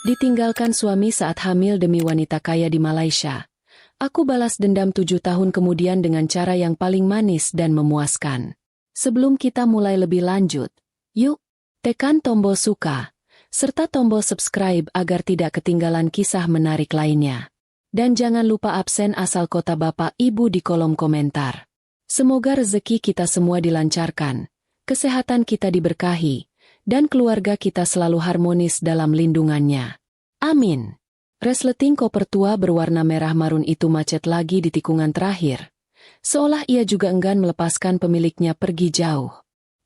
Ditinggalkan suami saat hamil demi wanita kaya di Malaysia. Aku balas dendam 7 tahun kemudian dengan cara yang paling manis dan memuaskan. Sebelum kita mulai lebih lanjut, yuk, tekan tombol suka, serta tombol subscribe agar tidak ketinggalan kisah menarik lainnya. Dan jangan lupa absen asal kota Bapak Ibu di kolom komentar. Semoga rezeki kita semua dilancarkan, kesehatan kita diberkahi, dan keluarga kita selalu harmonis dalam lindungannya. Amin. Resleting koper tua berwarna merah marun itu macet lagi di tikungan terakhir. Seolah ia juga enggan melepaskan pemiliknya pergi jauh.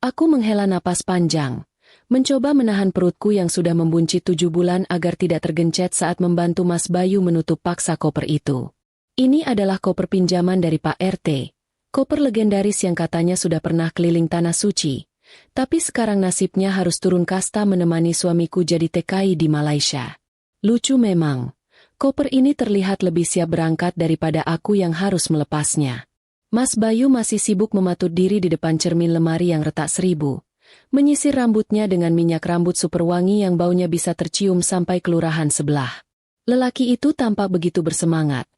Aku menghela napas panjang, mencoba menahan perutku yang sudah membuncit 7 bulan agar tidak tergencet saat membantu Mas Bayu menutup paksa koper itu. Ini adalah koper pinjaman dari Pak RT, koper legendaris yang katanya sudah pernah keliling tanah suci. Tapi sekarang nasibnya harus turun kasta menemani suamiku jadi TKI di Malaysia. Lucu memang, koper ini terlihat lebih siap berangkat daripada aku yang harus melepasnya. Mas Bayu masih sibuk mematut diri di depan cermin lemari yang retak 1000, menyisir rambutnya dengan minyak rambut super wangi yang baunya bisa tercium sampai kelurahan sebelah. Lelaki itu tampak begitu bersemangat.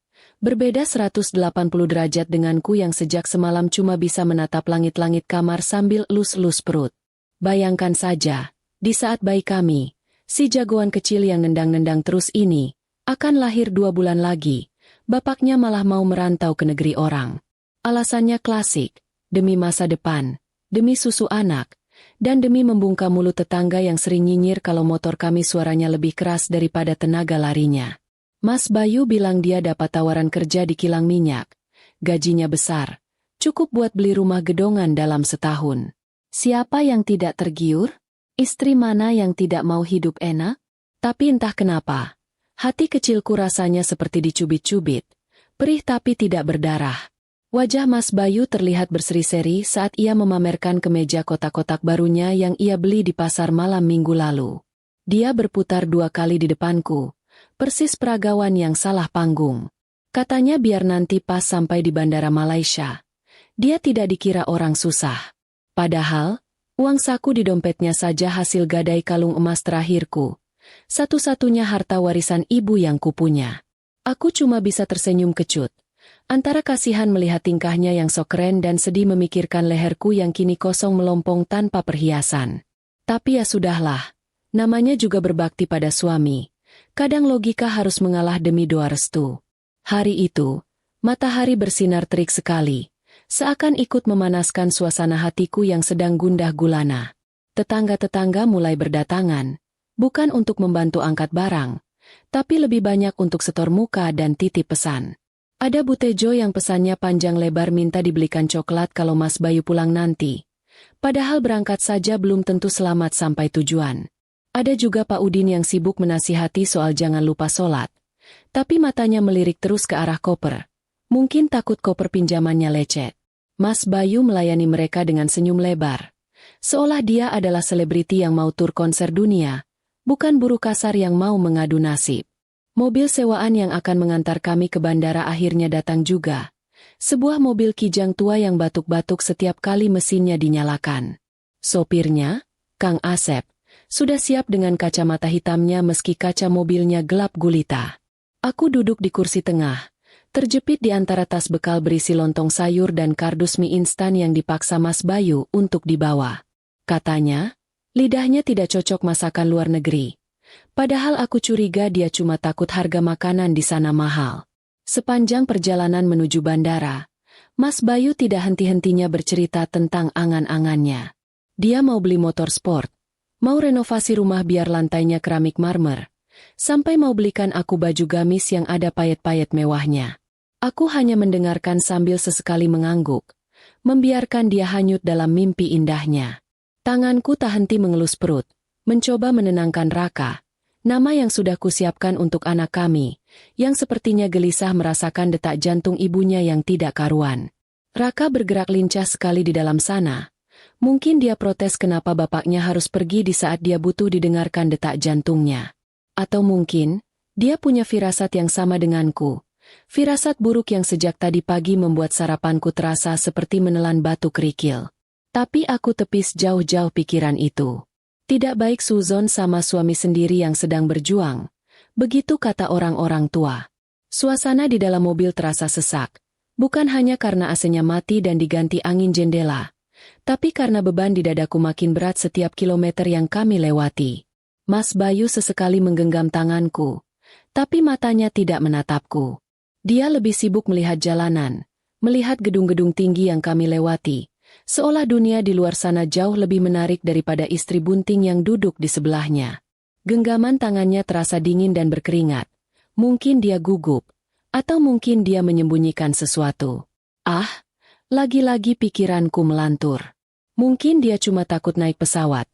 Berbeda 180 derajat denganku yang sejak semalam cuma bisa menatap langit-langit kamar sambil elus-elus perut. Bayangkan saja, di saat bayi kami, si jagoan kecil yang nendang-nendang terus ini, akan lahir 2 bulan lagi, bapaknya malah mau merantau ke negeri orang. Alasannya klasik, demi masa depan, demi susu anak, dan demi membungkam mulut tetangga yang sering nyinyir kalau motor kami suaranya lebih keras daripada tenaga larinya. Mas Bayu bilang dia dapat tawaran kerja di kilang minyak. Gajinya besar. Cukup buat beli rumah gedongan dalam setahun. Siapa yang tidak tergiur? Istri mana yang tidak mau hidup enak? Tapi entah kenapa, hati kecilku rasanya seperti dicubit-cubit. Perih tapi tidak berdarah. Wajah Mas Bayu terlihat berseri-seri saat ia memamerkan kemeja kotak-kotak barunya yang ia beli di pasar malam minggu lalu. Dia berputar 2 kali di depanku. Persis peragawan yang salah panggung. Katanya biar nanti pas sampai di bandara Malaysia, dia tidak dikira orang susah. Padahal, uang saku di dompetnya saja hasil gadai kalung emas terakhirku. Satu-satunya harta warisan ibu yang kupunya. Aku cuma bisa tersenyum kecut. Antara kasihan melihat tingkahnya yang sok keren dan sedih memikirkan leherku yang kini kosong melompong tanpa perhiasan. Tapi ya sudahlah, namanya juga berbakti pada suami. Kadang logika harus mengalah demi doa restu. Hari itu, matahari bersinar terik sekali, seakan ikut memanaskan suasana hatiku yang sedang gundah gulana. Tetangga-tetangga mulai berdatangan, bukan untuk membantu angkat barang, tapi lebih banyak untuk setor muka dan titip pesan. Ada Bu Tejo yang pesannya panjang lebar minta dibelikan coklat kalau Mas Bayu pulang nanti. Padahal berangkat saja belum tentu selamat sampai tujuan. Ada juga Pak Udin yang sibuk menasihati soal jangan lupa sholat. Tapi matanya melirik terus ke arah koper. Mungkin takut koper pinjamannya lecet. Mas Bayu melayani mereka dengan senyum lebar. Seolah dia adalah selebriti yang mau tur konser dunia, bukan buruh kasar yang mau mengadu nasib. Mobil sewaan yang akan mengantar kami ke bandara akhirnya datang juga. Sebuah mobil kijang tua yang batuk-batuk setiap kali mesinnya dinyalakan. Sopirnya, Kang Asep, sudah siap dengan kacamata hitamnya meski kaca mobilnya gelap gulita. Aku duduk di kursi tengah, terjepit di antara tas bekal berisi lontong sayur dan kardus mie instan yang dipaksa Mas Bayu untuk dibawa. Katanya, lidahnya tidak cocok masakan luar negeri. Padahal aku curiga dia cuma takut harga makanan di sana mahal. Sepanjang perjalanan menuju bandara, Mas Bayu tidak henti-hentinya bercerita tentang angan-angannya. Dia mau beli motor sport. Mau renovasi rumah biar lantainya keramik marmer, sampai mau belikan aku baju gamis yang ada payet-payet mewahnya. Aku hanya mendengarkan sambil sesekali mengangguk, membiarkan dia hanyut dalam mimpi indahnya. Tanganku tak henti mengelus perut, mencoba menenangkan Raka, nama yang sudah kusiapkan untuk anak kami, yang sepertinya gelisah merasakan detak jantung ibunya yang tidak karuan. Raka bergerak lincah sekali di dalam sana. Mungkin dia protes kenapa bapaknya harus pergi di saat dia butuh didengarkan detak jantungnya. Atau mungkin, dia punya firasat yang sama denganku. Firasat buruk yang sejak tadi pagi membuat sarapanku terasa seperti menelan batu kerikil. Tapi aku tepis jauh-jauh pikiran itu. Tidak baik suzon sama suami sendiri yang sedang berjuang. Begitu kata orang-orang tua. Suasana di dalam mobil terasa sesak. Bukan hanya karena AC-nya mati dan diganti angin jendela, tapi karena beban di dadaku makin berat setiap kilometer yang kami lewati. Mas Bayu sesekali menggenggam tanganku, tapi matanya tidak menatapku. Dia lebih sibuk melihat jalanan, melihat gedung-gedung tinggi yang kami lewati, seolah dunia di luar sana jauh lebih menarik daripada istri bunting yang duduk di sebelahnya. Genggaman tangannya terasa dingin dan berkeringat. Mungkin dia gugup, atau mungkin dia menyembunyikan sesuatu. Lagi-lagi pikiranku melantur. Mungkin dia cuma takut naik pesawat.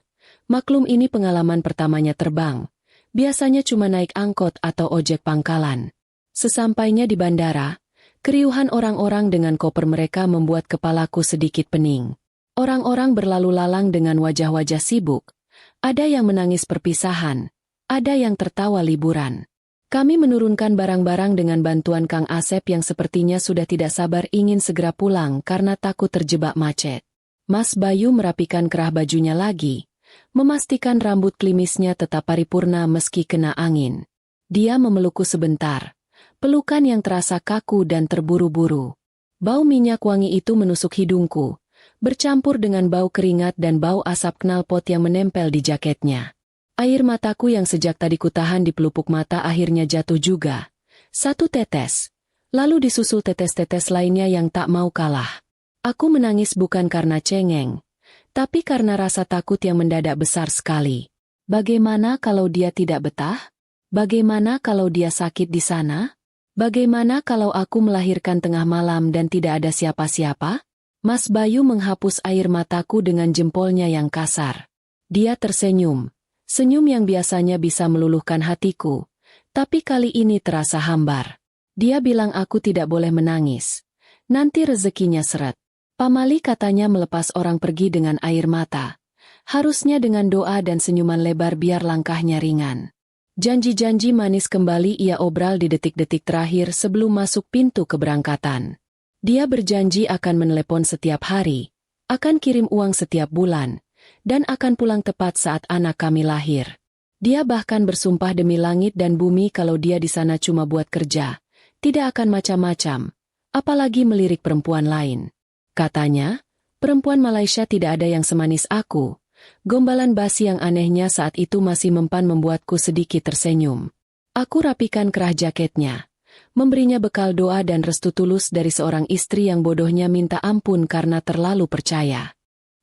Maklum ini pengalaman pertamanya terbang. Biasanya cuma naik angkot atau ojek pangkalan. Sesampainya di bandara, keriuhan orang-orang dengan koper mereka membuat kepalaku sedikit pening. Orang-orang berlalu lalang dengan wajah-wajah sibuk. Ada yang menangis perpisahan, ada yang tertawa liburan. Kami menurunkan barang-barang dengan bantuan Kang Asep yang sepertinya sudah tidak sabar ingin segera pulang karena takut terjebak macet. Mas Bayu merapikan kerah bajunya lagi, memastikan rambut klimisnya tetap paripurna meski kena angin. Dia memelukku sebentar, pelukan yang terasa kaku dan terburu-buru. Bau minyak wangi itu menusuk hidungku, bercampur dengan bau keringat dan bau asap knalpot yang menempel di jaketnya. Air mataku yang sejak tadi kutahan di pelupuk mata akhirnya jatuh juga. Satu tetes, lalu disusul tetes-tetes lainnya yang tak mau kalah. Aku menangis bukan karena cengeng, tapi karena rasa takut yang mendadak besar sekali. Bagaimana kalau dia tidak betah? Bagaimana kalau dia sakit di sana? Bagaimana kalau aku melahirkan tengah malam dan tidak ada siapa-siapa? Mas Bayu menghapus air mataku dengan jempolnya yang kasar. Dia tersenyum. Senyum yang biasanya bisa meluluhkan hatiku, tapi kali ini terasa hambar. Dia bilang aku tidak boleh menangis. Nanti rezekinya seret. Pamali katanya melepas orang pergi dengan air mata. Harusnya dengan doa dan senyuman lebar biar langkahnya ringan. Janji-janji manis kembali ia obral di detik-detik terakhir sebelum masuk pintu keberangkatan. Dia berjanji akan menelepon setiap hari, akan kirim uang setiap bulan, dan akan pulang tepat saat anak kami lahir. Dia bahkan bersumpah demi langit dan bumi kalau dia di sana cuma buat kerja, tidak akan macam-macam, apalagi melirik perempuan lain. Katanya, perempuan Malaysia tidak ada yang semanis aku. Gombalan basi yang anehnya saat itu masih mempan membuatku sedikit tersenyum. Aku rapikan kerah jaketnya, memberinya bekal doa dan restu tulus dari seorang istri yang bodohnya minta ampun karena terlalu percaya.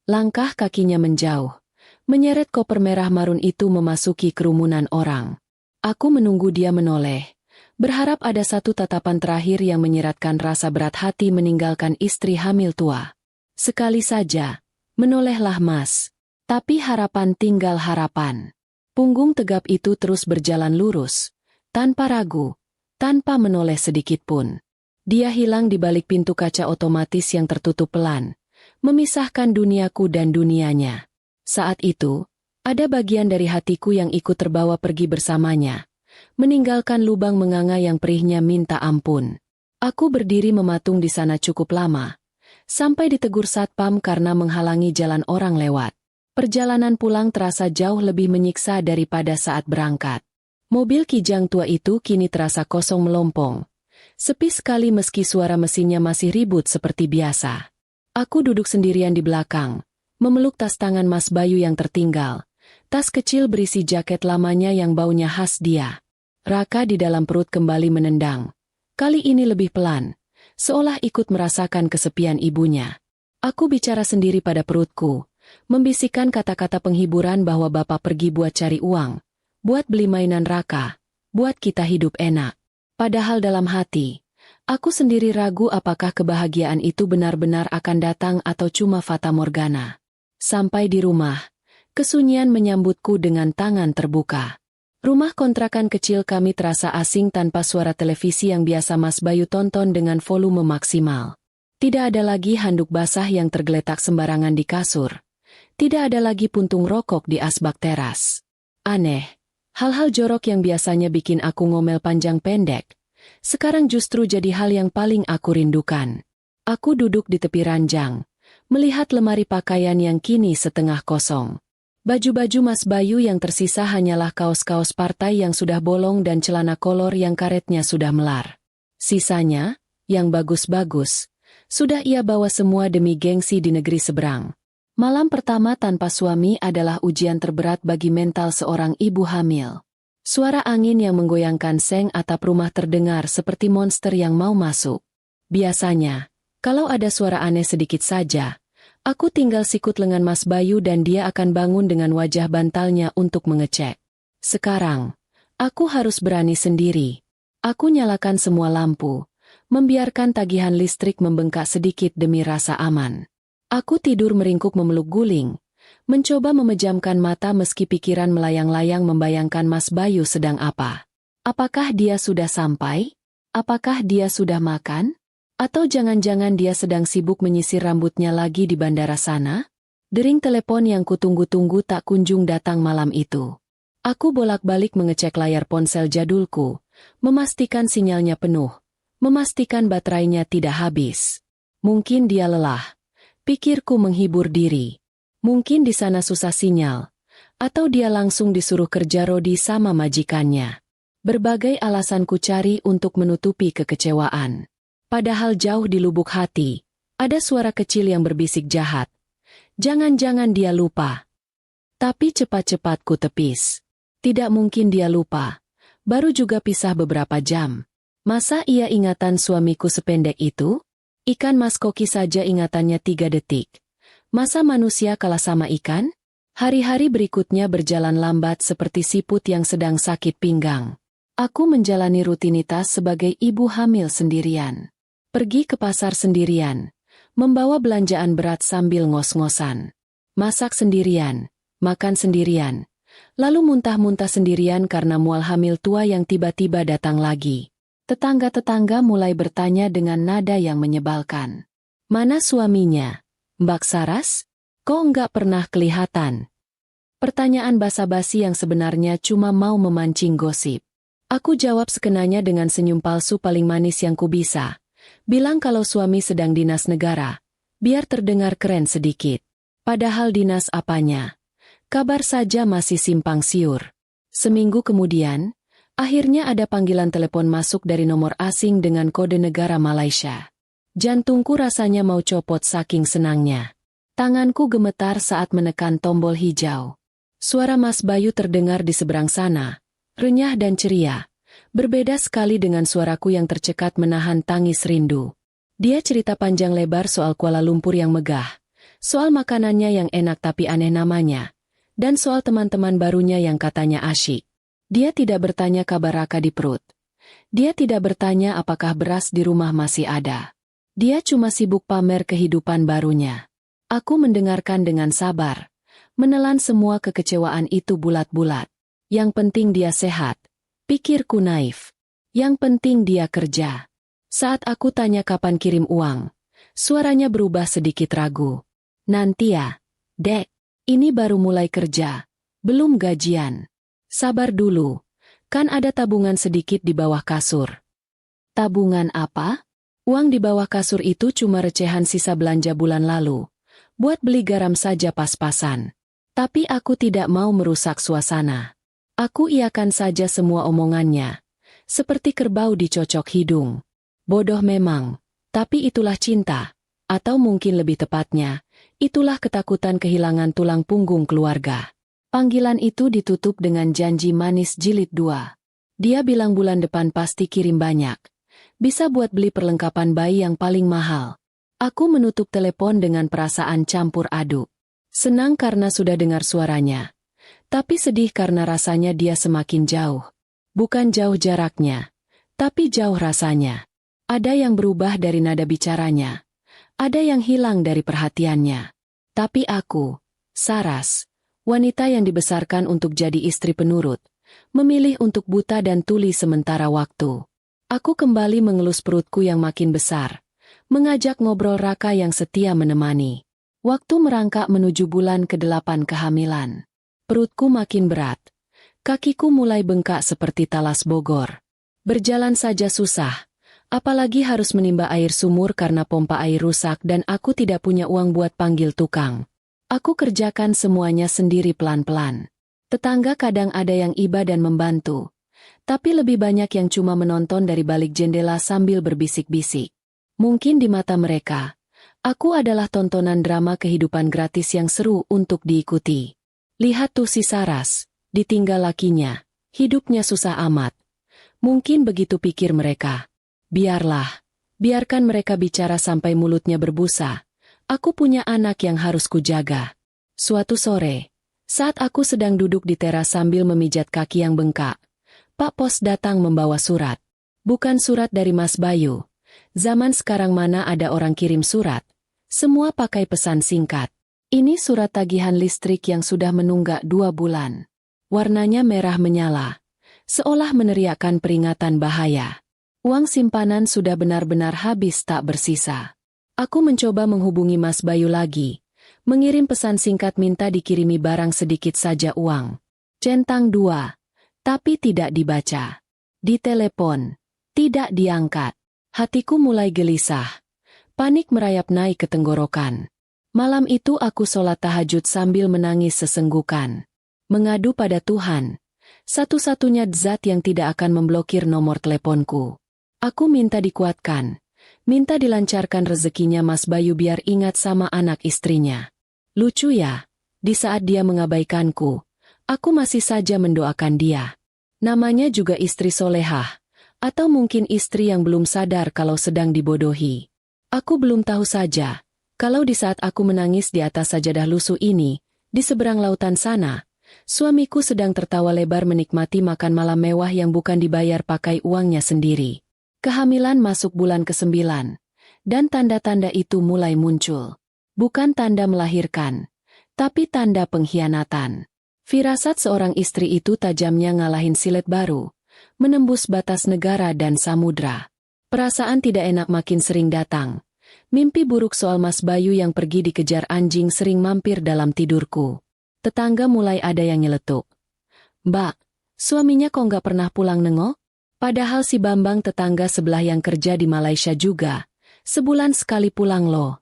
Langkah kakinya menjauh, menyeret koper merah marun itu memasuki kerumunan orang. Aku menunggu dia menoleh, berharap ada satu tatapan terakhir yang menyeratkan rasa berat hati meninggalkan istri hamil tua. Sekali saja, menolehlah Mas. Tapi harapan tinggal harapan. Punggung tegap itu terus berjalan lurus, tanpa ragu, tanpa menoleh sedikit pun. Dia hilang di balik pintu kaca otomatis yang tertutup pelan, memisahkan duniaku dan dunianya. Saat itu, ada bagian dari hatiku yang ikut terbawa pergi bersamanya, meninggalkan lubang menganga yang perihnya minta ampun. Aku berdiri mematung di sana cukup lama, sampai ditegur satpam karena menghalangi jalan orang lewat. Perjalanan pulang terasa jauh lebih menyiksa daripada saat berangkat. Mobil kijang tua itu kini terasa kosong melompong. Sepi sekali meski suara mesinnya masih ribut seperti biasa. Aku duduk sendirian di belakang, memeluk tas tangan Mas Bayu yang tertinggal. Tas kecil berisi jaket lamanya yang baunya khas dia. Raka di dalam perut kembali menendang. Kali ini lebih pelan, seolah ikut merasakan kesepian ibunya. Aku bicara sendiri pada perutku, membisikkan kata-kata penghiburan bahwa bapak pergi buat cari uang, buat beli mainan Raka, buat kita hidup enak. Padahal dalam hati, aku sendiri ragu apakah kebahagiaan itu benar-benar akan datang atau cuma fata morgana. Sampai di rumah, kesunyian menyambutku dengan tangan terbuka. Rumah kontrakan kecil kami terasa asing tanpa suara televisi yang biasa Mas Bayu tonton dengan volume maksimal. Tidak ada lagi handuk basah yang tergeletak sembarangan di kasur. Tidak ada lagi puntung rokok di asbak teras. Aneh, hal-hal jorok yang biasanya bikin aku ngomel panjang pendek, sekarang justru jadi hal yang paling aku rindukan. Aku duduk di tepi ranjang, melihat lemari pakaian yang kini setengah kosong. Baju-baju Mas Bayu yang tersisa hanyalah kaos-kaos partai yang sudah bolong dan celana kolor yang karetnya sudah melar. Sisanya, yang bagus-bagus, sudah ia bawa semua demi gengsi di negeri seberang. Malam pertama tanpa suami adalah ujian terberat bagi mental seorang ibu hamil. Suara angin yang menggoyangkan seng atap rumah terdengar seperti monster yang mau masuk. Biasanya, kalau ada suara aneh sedikit saja, aku tinggal sikut lengan Mas Bayu dan dia akan bangun dengan wajah bantalnya untuk mengecek. Sekarang, aku harus berani sendiri. Aku nyalakan semua lampu, membiarkan tagihan listrik membengkak sedikit demi rasa aman. Aku tidur meringkuk memeluk guling, mencoba memejamkan mata meski pikiran melayang-layang membayangkan Mas Bayu sedang apa. Apakah dia sudah sampai? Apakah dia sudah makan? Atau jangan-jangan dia sedang sibuk menyisir rambutnya lagi di bandara sana? Dering telepon yang kutunggu-tunggu tak kunjung datang malam itu. Aku bolak-balik mengecek layar ponsel jadulku, memastikan sinyalnya penuh, memastikan baterainya tidak habis. Mungkin dia lelah. Pikirku menghibur diri. Mungkin di sana susah sinyal, atau dia langsung disuruh kerja rodi sama majikannya. Berbagai alasan ku cari untuk menutupi kekecewaan. Padahal jauh di lubuk hati, ada suara kecil yang berbisik jahat. Jangan-jangan dia lupa. Tapi cepat-cepat ku tepis. Tidak mungkin dia lupa. Baru juga pisah beberapa jam. Masa ia ingatan suamiku sependek itu? Ikan mas koki saja ingatannya 3 detik. Masa manusia kalah sama ikan? Hari-hari berikutnya berjalan lambat seperti siput yang sedang sakit pinggang. Aku menjalani rutinitas sebagai ibu hamil sendirian. Pergi ke pasar sendirian, membawa belanjaan berat sambil ngos-ngosan. Masak sendirian, makan sendirian, lalu muntah-muntah sendirian karena mual hamil tua yang tiba-tiba datang lagi. Tetangga-tetangga mulai bertanya dengan nada yang menyebalkan. Mana suaminya? Mbak Saras? Kok enggak pernah kelihatan? Pertanyaan basa-basi yang sebenarnya cuma mau memancing gosip. Aku jawab sekenanya dengan senyum palsu paling manis yang kubisa. Bilang kalau suami sedang dinas negara, biar terdengar keren sedikit. Padahal dinas apanya? Kabar saja masih simpang siur. Seminggu kemudian, akhirnya ada panggilan telepon masuk dari nomor asing dengan kode negara Malaysia. Jantungku rasanya mau copot saking senangnya. Tanganku gemetar saat menekan tombol hijau. Suara Mas Bayu terdengar di seberang sana, renyah dan ceria. Berbeda sekali dengan suaraku yang tercekat menahan tangis rindu. Dia cerita panjang lebar soal Kuala Lumpur yang megah, soal makanannya yang enak tapi aneh namanya, dan soal teman-teman barunya yang katanya asyik. Dia tidak bertanya kabar Raka di perut. Dia tidak bertanya apakah beras di rumah masih ada. Dia cuma sibuk pamer kehidupan barunya. Aku mendengarkan dengan sabar, menelan semua kekecewaan itu bulat-bulat. Yang penting dia sehat. Pikirku naif. Yang penting dia kerja. Saat aku tanya kapan kirim uang, suaranya berubah sedikit ragu. Nanti ya, Dek. Ini baru mulai kerja. Belum gajian. Sabar dulu. Kan ada tabungan sedikit di bawah kasur. Tabungan apa? Uang di bawah kasur itu cuma recehan sisa belanja bulan lalu. Buat beli garam saja pas-pasan. Tapi aku tidak mau merusak suasana. Aku iakan saja semua omongannya. Seperti kerbau dicocok hidung. Bodoh memang, tapi itulah cinta. Atau mungkin lebih tepatnya, itulah ketakutan kehilangan tulang punggung keluarga. Panggilan itu ditutup dengan janji manis jilid 2. Dia bilang bulan depan pasti kirim banyak. Bisa buat beli perlengkapan bayi yang paling mahal. Aku menutup telepon dengan perasaan campur aduk. Senang karena sudah dengar suaranya. Tapi sedih karena rasanya dia semakin jauh. Bukan jauh jaraknya, tapi jauh rasanya. Ada yang berubah dari nada bicaranya. Ada yang hilang dari perhatiannya. Tapi aku, Saras, wanita yang dibesarkan untuk jadi istri penurut, memilih untuk buta dan tuli sementara waktu. Aku kembali mengelus perutku yang makin besar, mengajak ngobrol Raka yang setia menemani. Waktu merangkak menuju bulan ke-8 kehamilan. Perutku makin berat. Kakiku mulai bengkak seperti talas Bogor. Berjalan saja susah. Apalagi harus menimba air sumur karena pompa air rusak dan aku tidak punya uang buat panggil tukang. Aku kerjakan semuanya sendiri pelan-pelan. Tetangga kadang ada yang iba dan membantu, tapi lebih banyak yang cuma menonton dari balik jendela sambil berbisik-bisik. Mungkin di mata mereka, aku adalah tontonan drama kehidupan gratis yang seru untuk diikuti. Lihat tuh si Saras, ditinggal lakinya, hidupnya susah amat. Mungkin begitu pikir mereka. Biarlah, biarkan mereka bicara sampai mulutnya berbusa. Aku punya anak yang harus kujaga. Suatu sore, saat aku sedang duduk di teras sambil memijat kaki yang bengkak, Pak Pos datang membawa surat. Bukan surat dari Mas Bayu. Zaman sekarang mana ada orang kirim surat. Semua pakai pesan singkat. Ini surat tagihan listrik yang sudah menunggak 2 bulan. Warnanya merah menyala, seolah meneriakkan peringatan bahaya. Uang simpanan sudah benar-benar habis tak bersisa. Aku mencoba menghubungi Mas Bayu lagi, mengirim pesan singkat minta dikirimi barang sedikit saja uang. Centang 2, tapi tidak dibaca. Ditelepon, tidak diangkat. Hatiku mulai gelisah. Panik merayap naik ke tenggorokan. Malam itu aku sholat tahajud sambil menangis sesenggukan. Mengadu pada Tuhan, satu-satunya zat yang tidak akan memblokir nomor teleponku. Aku minta dikuatkan. Minta dilancarkan rezekinya Mas Bayu biar ingat sama anak istrinya. Lucu ya, di saat dia mengabaikanku, aku masih saja mendoakan dia. Namanya juga istri solehah, atau mungkin istri yang belum sadar kalau sedang dibodohi. Aku belum tahu saja, kalau di saat aku menangis di atas sajadah lusuh ini, di seberang lautan sana, suamiku sedang tertawa lebar menikmati makan malam mewah yang bukan dibayar pakai uangnya sendiri. Kehamilan masuk bulan ke-9, dan tanda-tanda itu mulai muncul. Bukan tanda melahirkan, tapi tanda pengkhianatan. Firasat seorang istri itu tajamnya ngalahin silet baru, menembus batas negara dan samudra. Perasaan tidak enak makin sering datang. Mimpi buruk soal Mas Bayu yang pergi dikejar anjing sering mampir dalam tidurku. Tetangga mulai ada yang nyeletuk. Mbak, suaminya kok nggak pernah pulang nengok? Padahal si Bambang tetangga sebelah yang kerja di Malaysia juga, sebulan sekali pulang loh.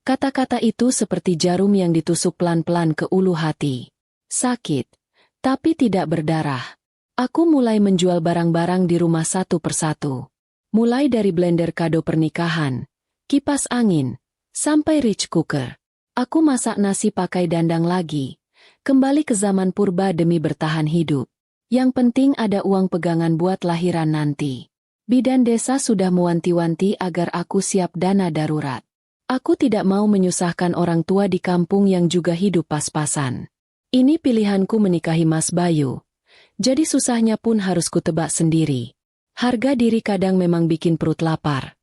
Kata-kata itu seperti jarum yang ditusuk pelan-pelan ke ulu hati. Sakit, tapi tidak berdarah. Aku mulai menjual barang-barang di rumah satu persatu. Mulai dari blender kado pernikahan, kipas angin, sampai rich cooker. Aku masak nasi pakai dandang lagi. Kembali ke zaman purba demi bertahan hidup. Yang penting ada uang pegangan buat lahiran nanti. Bidan desa sudah mewanti-wanti agar aku siap dana darurat. Aku tidak mau menyusahkan orang tua di kampung yang juga hidup pas-pasan. Ini pilihanku menikahi Mas Bayu. Jadi susahnya pun harus kutebak sendiri. Harga diri kadang memang bikin perut lapar.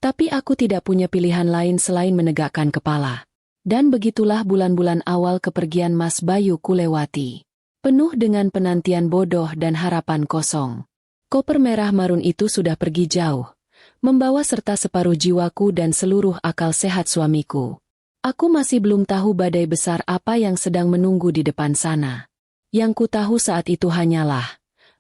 Tapi aku tidak punya pilihan lain selain menegakkan kepala. Dan begitulah bulan-bulan awal kepergian Mas Bayu kulewati. Penuh dengan penantian bodoh dan harapan kosong. Koper merah marun itu sudah pergi jauh, membawa serta separuh jiwaku dan seluruh akal sehat suamiku. Aku masih belum tahu badai besar apa yang sedang menunggu di depan sana. Yang ku tahu saat itu hanyalah,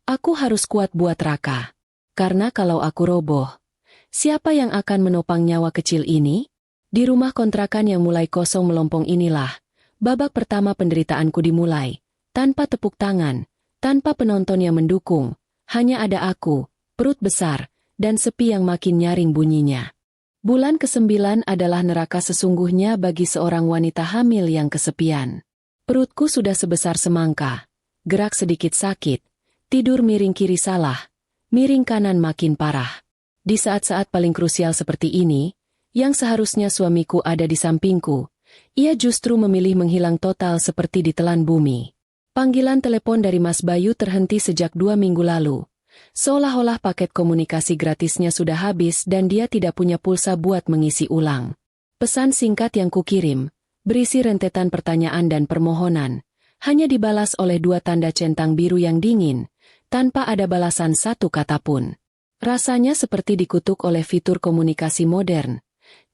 aku harus kuat buat Raka. Karena kalau aku roboh, siapa yang akan menopang nyawa kecil ini? Di rumah kontrakan yang mulai kosong melompong inilah, babak pertama penderitaanku dimulai. Tanpa tepuk tangan, tanpa penonton yang mendukung, hanya ada aku, perut besar, dan sepi yang makin nyaring bunyinya. Bulan ke-9 adalah neraka sesungguhnya bagi seorang wanita hamil yang kesepian. Perutku sudah sebesar semangka, gerak sedikit sakit, tidur miring kiri salah, miring kanan makin parah. Di saat-saat paling krusial seperti ini, yang seharusnya suamiku ada di sampingku, ia justru memilih menghilang total seperti ditelan bumi. Panggilan telepon dari Mas Bayu terhenti sejak 2 minggu lalu. Seolah-olah paket komunikasi gratisnya sudah habis dan dia tidak punya pulsa buat mengisi ulang. Pesan singkat yang kukirim, berisi rentetan pertanyaan dan permohonan, hanya dibalas oleh 2 tanda centang biru yang dingin, tanpa ada balasan satu kata pun. Rasanya seperti dikutuk oleh fitur komunikasi modern.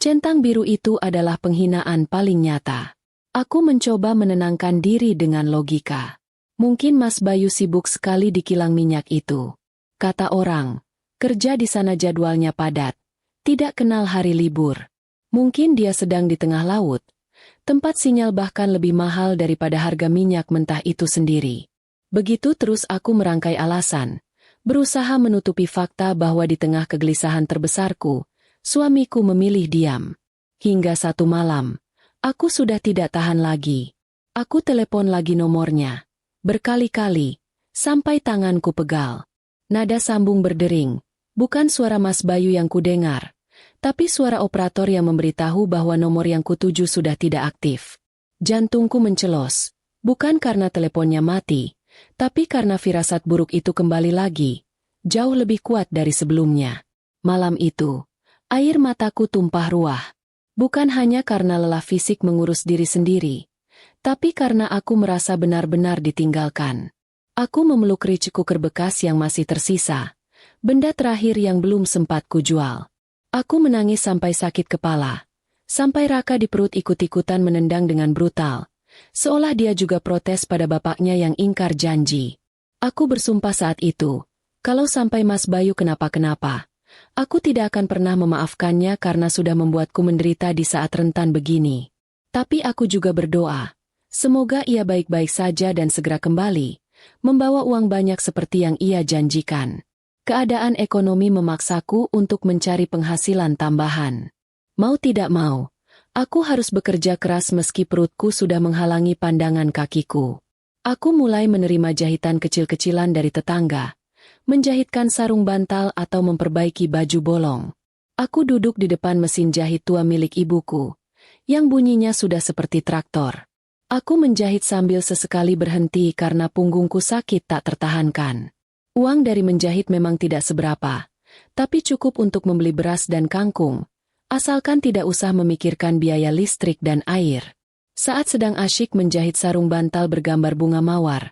Centang biru itu adalah penghinaan paling nyata. Aku mencoba menenangkan diri dengan logika. Mungkin Mas Bayu sibuk sekali di kilang minyak itu. Kata orang, kerja di sana jadwalnya padat, tidak kenal hari libur. Mungkin dia sedang di tengah laut, Tempat sinyal bahkan lebih mahal daripada harga minyak mentah itu sendiri. Begitu terus aku merangkai alasan, berusaha menutupi fakta bahwa di tengah kegelisahan terbesarku, suamiku memilih diam. Hingga satu malam, aku sudah tidak tahan lagi. Aku telepon lagi nomornya. Berkali-kali, sampai tanganku pegal. Nada sambung berdering, bukan suara Mas Bayu yang kudengar, tapi suara operator yang memberitahu bahwa nomor yang kutuju sudah tidak aktif. Jantungku mencelos, bukan karena teleponnya mati, tapi karena firasat buruk itu kembali lagi, jauh lebih kuat dari sebelumnya. Malam itu, air mataku tumpah ruah. Bukan hanya karena lelah fisik mengurus diri sendiri, tapi karena aku merasa benar-benar ditinggalkan. Aku memeluk Rich cooker bekas yang masih tersisa, benda terakhir yang belum sempat kujual. Aku menangis sampai sakit kepala, sampai Raka di perut ikut-ikutan menendang dengan brutal, seolah dia juga protes pada bapaknya yang ingkar janji. Aku bersumpah saat itu, kalau sampai Mas Bayu kenapa-kenapa, aku tidak akan pernah memaafkannya karena sudah membuatku menderita di saat rentan begini. Tapi aku juga berdoa, semoga ia baik-baik saja dan segera kembali, membawa uang banyak seperti yang ia janjikan. Keadaan ekonomi memaksaku untuk mencari penghasilan tambahan. Mau tidak mau, aku harus bekerja keras meski perutku sudah menghalangi pandangan kakiku. Aku mulai menerima jahitan kecil-kecilan dari tetangga, menjahitkan sarung bantal atau memperbaiki baju bolong. Aku duduk di depan mesin jahit tua milik ibuku, yang bunyinya sudah seperti traktor. Aku menjahit sambil sesekali berhenti karena punggungku sakit tak tertahankan. Uang dari menjahit memang tidak seberapa, tapi cukup untuk membeli beras dan kangkung, asalkan tidak usah memikirkan biaya listrik dan air. Saat sedang asyik menjahit sarung bantal bergambar bunga mawar,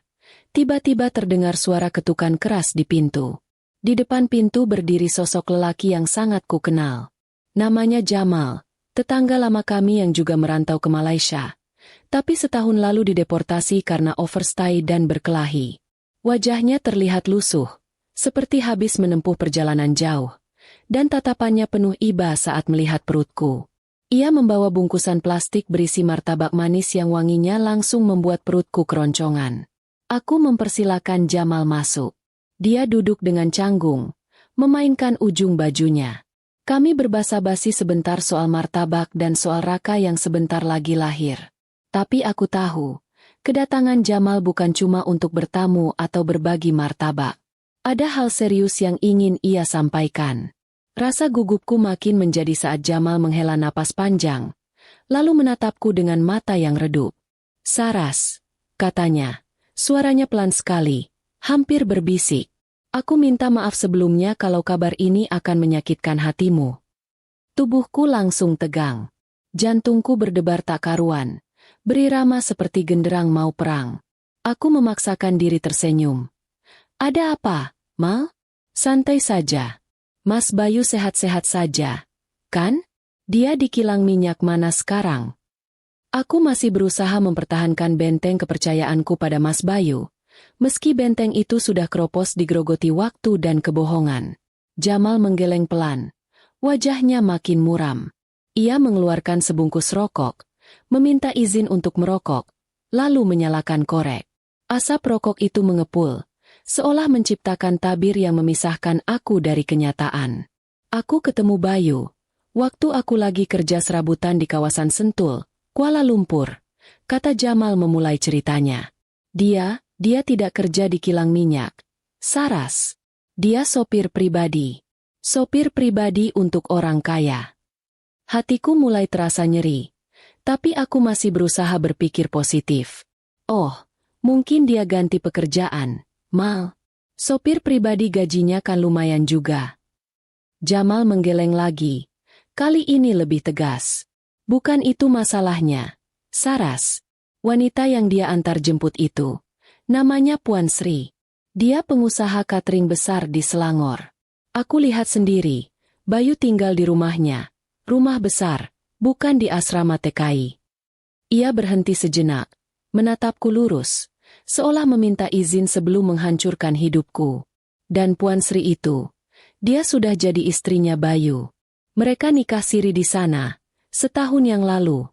tiba-tiba terdengar suara ketukan keras di pintu. Di depan pintu berdiri sosok lelaki yang sangat kukenal. Namanya Jamal, tetangga lama kami yang juga merantau ke Malaysia, tapi setahun lalu dideportasi karena overstay dan berkelahi. Wajahnya terlihat lusuh, seperti habis menempuh perjalanan jauh, dan tatapannya penuh iba saat melihat perutku. Ia membawa bungkusan plastik berisi martabak manis yang wanginya langsung membuat perutku keroncongan. Aku mempersilakan Jamal masuk. Dia duduk dengan canggung, memainkan ujung bajunya. Kami berbasa-basi sebentar soal martabak dan soal Raka yang sebentar lagi lahir. Tapi aku tahu, kedatangan Jamal bukan cuma untuk bertamu atau berbagi martabak. Ada hal serius yang ingin ia sampaikan. Rasa gugupku makin menjadi saat Jamal menghela napas panjang, lalu menatapku dengan mata yang redup. "Saras," katanya. Suaranya pelan sekali, hampir berbisik. "Aku minta maaf sebelumnya kalau kabar ini akan menyakitkan hatimu." Tubuhku langsung tegang. Jantungku berdebar tak karuan, berirama seperti genderang mau perang. Aku memaksakan diri tersenyum. "Ada apa, Mal?" "Santai saja. Mas Bayu sehat-sehat saja, kan? Dia di kilang minyak mana sekarang?" Aku masih berusaha mempertahankan benteng kepercayaanku pada Mas Bayu, meski benteng itu sudah keropos digerogoti waktu dan kebohongan. Jamal menggeleng pelan. Wajahnya makin muram. Ia mengeluarkan sebungkus rokok, meminta izin untuk merokok, lalu menyalakan korek. Asap rokok itu mengepul, seolah menciptakan tabir yang memisahkan aku dari kenyataan. "Aku ketemu Bayu waktu aku lagi kerja serabutan di kawasan Sentul, Kuala Lumpur," kata Jamal memulai ceritanya. Dia tidak kerja di kilang minyak, Saras. Dia sopir pribadi. Sopir pribadi untuk orang kaya. Hatiku mulai terasa nyeri, tapi aku masih berusaha berpikir positif. "Oh, mungkin dia ganti pekerjaan, Mal. Sopir pribadi gajinya kan lumayan juga." Jamal menggeleng lagi. Kali ini lebih tegas. "Bukan itu masalahnya, Saras. Wanita yang dia antar jemput itu, namanya Puan Sri. Dia pengusaha catering besar di Selangor. Aku lihat sendiri, Bayu tinggal di rumahnya. Rumah besar, bukan di asrama TKI." Ia berhenti sejenak, menatapku lurus, seolah meminta izin sebelum menghancurkan hidupku. "Dan Puan Sri itu, dia sudah jadi istrinya Bayu. Mereka nikah siri di sana, setahun yang lalu."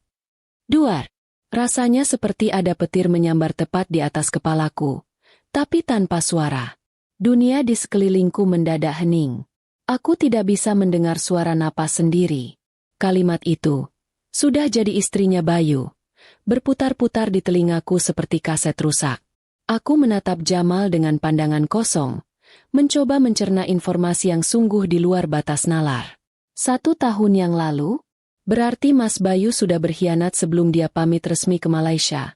Duar. Rasanya seperti ada petir menyambar tepat di atas kepalaku, tapi tanpa suara. Dunia di sekelilingku mendadak hening. Aku tidak bisa mendengar suara napas sendiri. Kalimat itu, sudah jadi istrinya Bayu, berputar-putar di telingaku seperti kaset rusak. Aku menatap Jamal dengan pandangan kosong, mencoba mencerna informasi yang sungguh di luar batas nalar. 1 tahun yang lalu, berarti Mas Bayu sudah berkhianat sebelum dia pamit resmi ke Malaysia.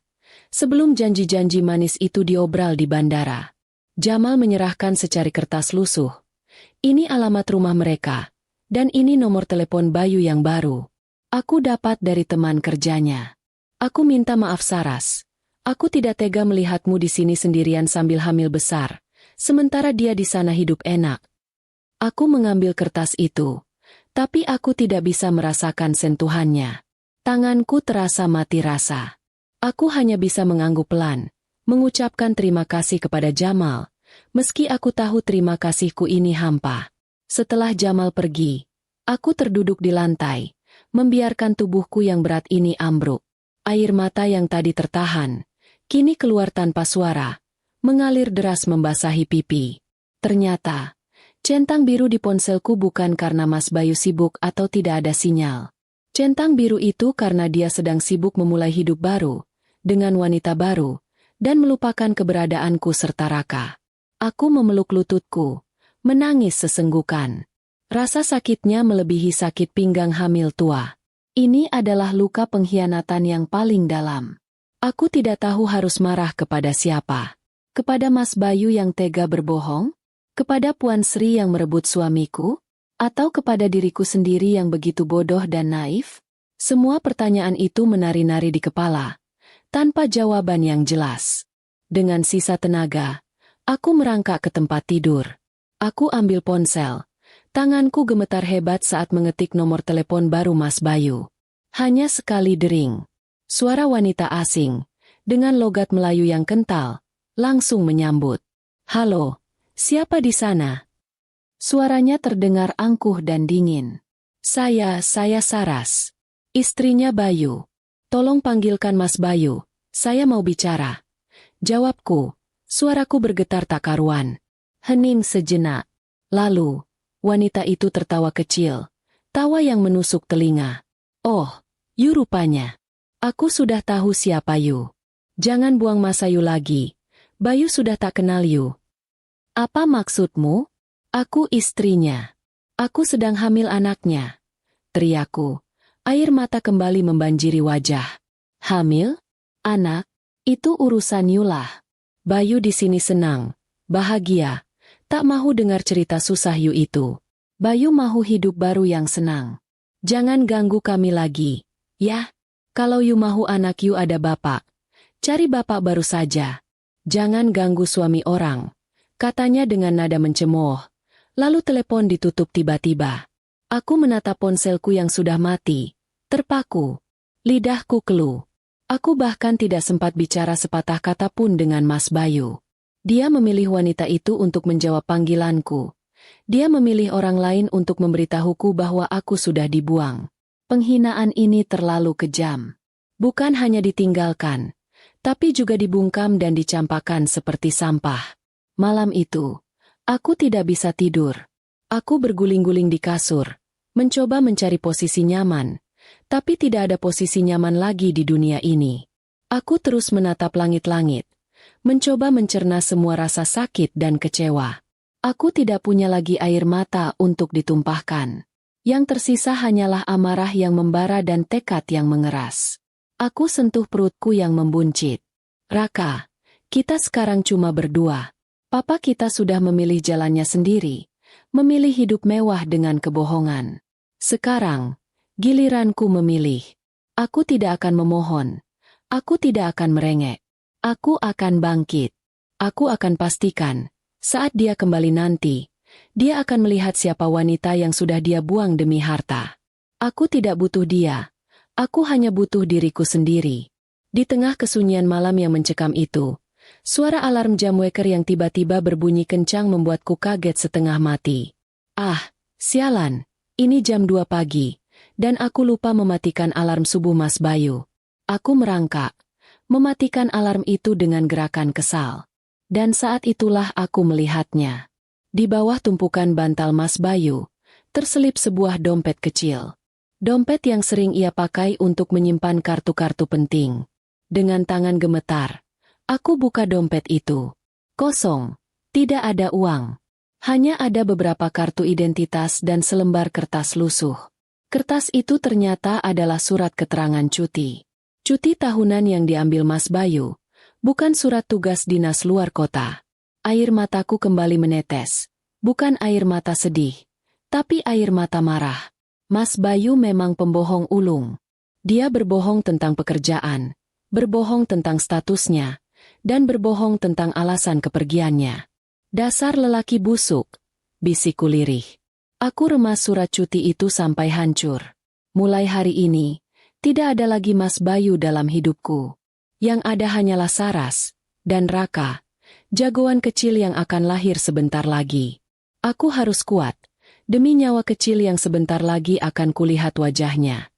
Sebelum janji-janji manis itu diobral di bandara. Jamal menyerahkan secari kertas lusuh. Ini alamat rumah mereka, dan ini nomor telepon Bayu yang baru. Aku dapat dari teman kerjanya. Aku minta maaf Saras. Aku tidak tega melihatmu di sini sendirian sambil hamil besar, sementara dia di sana hidup enak. Aku mengambil kertas itu, tapi aku tidak bisa merasakan sentuhannya. Tanganku terasa mati rasa. Aku hanya bisa mengangguk pelan, mengucapkan terima kasih kepada Jamal, meski aku tahu terima kasihku ini hampa. Setelah Jamal pergi, aku terduduk di lantai, membiarkan tubuhku yang berat ini ambruk. Air mata yang tadi tertahan, kini keluar tanpa suara, mengalir deras membasahi pipi. Ternyata, centang biru di ponselku bukan karena Mas Bayu sibuk atau tidak ada sinyal. Centang biru itu karena dia sedang sibuk memulai hidup baru, dengan wanita baru, dan melupakan keberadaanku serta Raka. Aku memeluk lututku, menangis sesenggukan. Rasa sakitnya melebihi sakit pinggang hamil tua. Ini adalah luka pengkhianatan yang paling dalam. Aku tidak tahu harus marah kepada siapa. Kepada Mas Bayu yang tega berbohong? Kepada Puan Sri yang merebut suamiku? Atau kepada diriku sendiri yang begitu bodoh dan naif? Semua pertanyaan itu menari-nari di kepala, tanpa jawaban yang jelas. Dengan sisa tenaga, aku merangkak ke tempat tidur. Aku ambil ponsel. Tanganku gemetar hebat saat mengetik nomor telepon baru Mas Bayu. Hanya sekali dering. Suara wanita asing, dengan logat Melayu yang kental, langsung menyambut. Halo. Siapa di sana? Suaranya terdengar angkuh dan dingin. Saya Saras. Istrinya Bayu. Tolong panggilkan Mas Bayu, saya mau bicara. Jawabku, suaraku bergetar tak karuan. Hening sejenak. Lalu, wanita itu tertawa kecil, tawa yang menusuk telinga. Oh, Yu rupanya. Aku sudah tahu siapa Yu. Jangan buang masa Yu lagi. Bayu sudah tak kenal Yu. Apa maksudmu? Aku istrinya. Aku sedang hamil anaknya. Teriakku. Air mata kembali membanjiri wajah. Hamil? Anak? Itu urusan Yulah. Bayu di sini senang, bahagia. Tak mahu dengar cerita susah Yu itu. Bayu mahu hidup baru yang senang. Jangan ganggu kami lagi. Ya? Kalau Yu mahu anak Yu ada bapak. Cari bapak baru saja. Jangan ganggu suami orang. Katanya dengan nada mencemooh. Lalu telepon ditutup tiba-tiba. Aku menatap ponselku yang sudah mati. Terpaku. Lidahku keluh. Aku bahkan tidak sempat bicara sepatah kata pun dengan Mas Bayu. Dia memilih wanita itu untuk menjawab panggilanku. Dia memilih orang lain untuk memberitahuku bahwa aku sudah dibuang. Penghinaan ini terlalu kejam. Bukan hanya ditinggalkan, tapi juga dibungkam dan dicampakkan seperti sampah. Malam itu, aku tidak bisa tidur. Aku berguling-guling di kasur, mencoba mencari posisi nyaman, tapi tidak ada posisi nyaman lagi di dunia ini. Aku terus menatap langit-langit, mencoba mencerna semua rasa sakit dan kecewa. Aku tidak punya lagi air mata untuk ditumpahkan. Yang tersisa hanyalah amarah yang membara dan tekad yang mengeras. Aku sentuh perutku yang membuncit. Raka, kita sekarang cuma berdua. Papa kita sudah memilih jalannya sendiri, memilih hidup mewah dengan kebohongan. Sekarang, giliranku memilih. Aku tidak akan memohon. Aku tidak akan merengek. Aku akan bangkit. Aku akan pastikan, saat dia kembali nanti, dia akan melihat siapa wanita yang sudah dia buang demi harta. Aku tidak butuh dia. Aku hanya butuh diriku sendiri. Di tengah kesunyian malam yang mencekam itu, suara alarm jam weker yang tiba-tiba berbunyi kencang membuatku kaget setengah mati. Ah, sialan, ini jam 2 pagi, dan aku lupa mematikan alarm subuh Mas Bayu. Aku merangkak, mematikan alarm itu dengan gerakan kesal. Dan saat itulah aku melihatnya. Di bawah tumpukan bantal Mas Bayu, terselip sebuah dompet kecil. Dompet yang sering ia pakai untuk menyimpan kartu-kartu penting. Dengan tangan gemetar, aku buka dompet itu. Kosong, tidak ada uang. Hanya ada beberapa kartu identitas dan selembar kertas lusuh. Kertas itu ternyata adalah surat keterangan cuti. Cuti tahunan yang diambil Mas Bayu, bukan surat tugas dinas luar kota. Air mataku kembali menetes. Bukan air mata sedih, tapi air mata marah. Mas Bayu memang pembohong ulung. Dia berbohong tentang pekerjaan, berbohong tentang statusnya, dan berbohong tentang alasan kepergiannya. Dasar lelaki busuk, bisikku lirih. Aku remas surat cuti itu sampai hancur. Mulai hari ini, tidak ada lagi Mas Bayu dalam hidupku. Yang ada hanyalah Saras dan Raka, jagoan kecil yang akan lahir sebentar lagi. Aku harus kuat, demi nyawa kecil yang sebentar lagi akan kulihat wajahnya.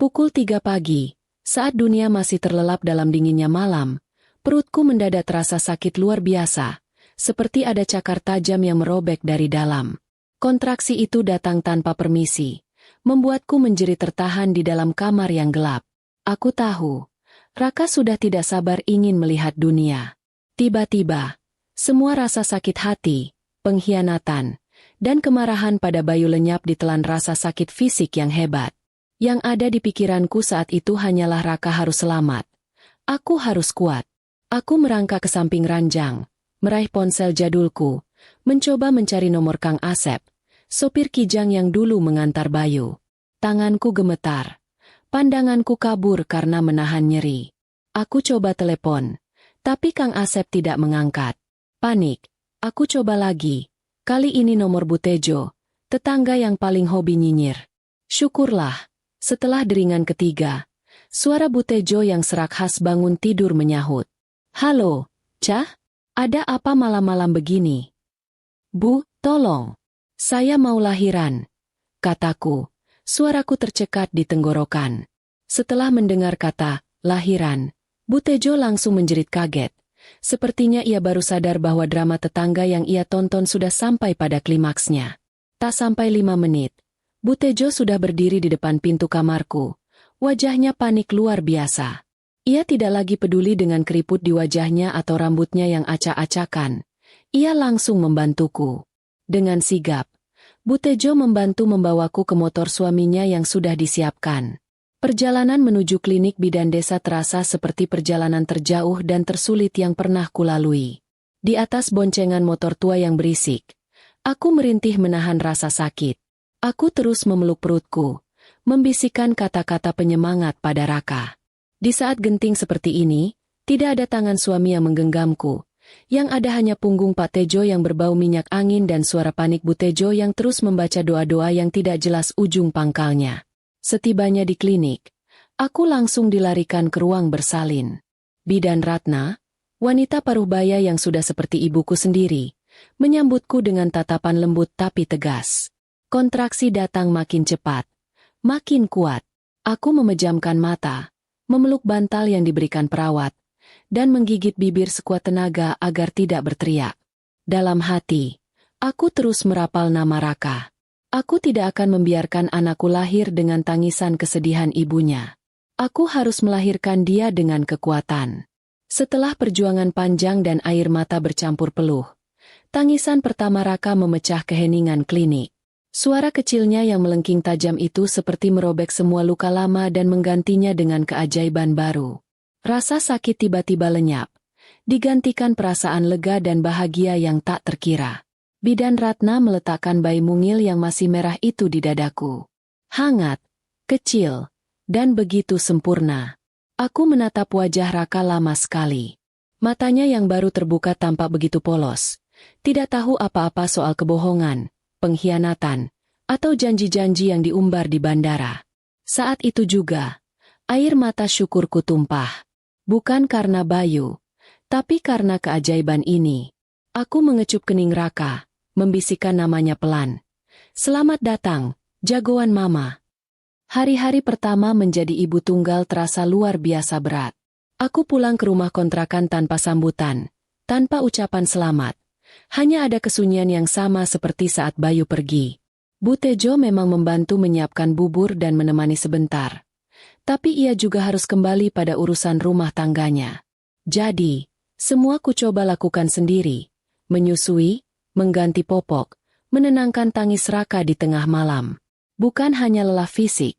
Pukul 3 pagi, saat dunia masih terlelap dalam dinginnya malam, perutku mendadak terasa sakit luar biasa, seperti ada cakar tajam yang merobek dari dalam. Kontraksi itu datang tanpa permisi, membuatku menjerit tertahan di dalam kamar yang gelap. Aku tahu, Raka sudah tidak sabar ingin melihat dunia. Tiba-tiba, semua rasa sakit hati, pengkhianatan, dan kemarahan pada Bayu lenyap ditelan rasa sakit fisik yang hebat. Yang ada di pikiranku saat itu hanyalah Raka harus selamat. Aku harus kuat. Aku merangkak ke samping ranjang, meraih ponsel jadulku, mencoba mencari nomor Kang Asep, sopir Kijang yang dulu mengantar Bayu. Tanganku gemetar. Pandanganku kabur karena menahan nyeri. Aku coba telepon, tapi Kang Asep tidak mengangkat. Panik. Aku coba lagi. Kali ini nomor Bu Tejo, tetangga yang paling hobi nyinyir. Syukurlah, setelah deringan ketiga, suara Bu Tejo yang serak khas bangun tidur menyahut. Halo, Cah? Ada apa malam-malam begini? Bu, tolong. Saya mau lahiran, kataku. Suaraku tercekat di tenggorokan. Setelah mendengar kata lahiran, Bu Tejo langsung menjerit kaget. Sepertinya ia baru sadar bahwa drama tetangga yang ia tonton sudah sampai pada klimaksnya. Tak sampai 5 menit, Bu Tejo sudah berdiri di depan pintu kamarku. Wajahnya panik luar biasa. Ia tidak lagi peduli dengan keriput di wajahnya atau rambutnya yang acak-acakan. Ia langsung membantuku. Dengan sigap, Bu Tejo membantu membawaku ke motor suaminya yang sudah disiapkan. Perjalanan menuju klinik bidan desa terasa seperti perjalanan terjauh dan tersulit yang pernah kulalui. Di atas boncengan motor tua yang berisik, aku merintih menahan rasa sakit. Aku terus memeluk perutku, membisikkan kata-kata penyemangat pada Raka. Di saat genting seperti ini, tidak ada tangan suami yang menggenggamku. Yang ada hanya punggung Pak Tejo yang berbau minyak angin dan suara panik Bu Tejo yang terus membaca doa-doa yang tidak jelas ujung pangkalnya. Setibanya di klinik, aku langsung dilarikan ke ruang bersalin. Bidan Ratna, wanita paruh baya yang sudah seperti ibuku sendiri, menyambutku dengan tatapan lembut tapi tegas. Kontraksi datang makin cepat, makin kuat. Aku memejamkan mata, memeluk bantal yang diberikan perawat, dan menggigit bibir sekuat tenaga agar tidak berteriak. Dalam hati, aku terus merapal nama Raka. Aku tidak akan membiarkan anakku lahir dengan tangisan kesedihan ibunya. Aku harus melahirkan dia dengan kekuatan. Setelah perjuangan panjang dan air mata bercampur peluh, tangisan pertama Raka memecah keheningan klinik. Suara kecilnya yang melengking tajam itu seperti merobek semua luka lama dan menggantinya dengan keajaiban baru. Rasa sakit tiba-tiba lenyap, digantikan perasaan lega dan bahagia yang tak terkira. Bidan Ratna meletakkan bayi mungil yang masih merah itu di dadaku. Hangat, kecil, dan begitu sempurna. Aku menatap wajah Raka lama sekali. Matanya yang baru terbuka tampak begitu polos. Tidak tahu apa-apa soal kebohongan, pengkhianatan, atau janji-janji yang diumbar di bandara. Saat itu juga, air mata syukurku tumpah. Bukan karena Bayu, tapi karena keajaiban ini. Aku mengecup kening Raka, membisikkan namanya pelan. Selamat datang, jagoan mama. Hari-hari pertama menjadi ibu tunggal terasa luar biasa berat. Aku pulang ke rumah kontrakan tanpa sambutan, tanpa ucapan selamat. Hanya ada kesunyian yang sama seperti saat Bayu pergi. Bu Tejo memang membantu menyiapkan bubur dan menemani sebentar. Tapi ia juga harus kembali pada urusan rumah tangganya. Jadi, semua ku coba lakukan sendiri. Menyusui, mengganti popok, menenangkan tangis Raka di tengah malam. Bukan hanya lelah fisik,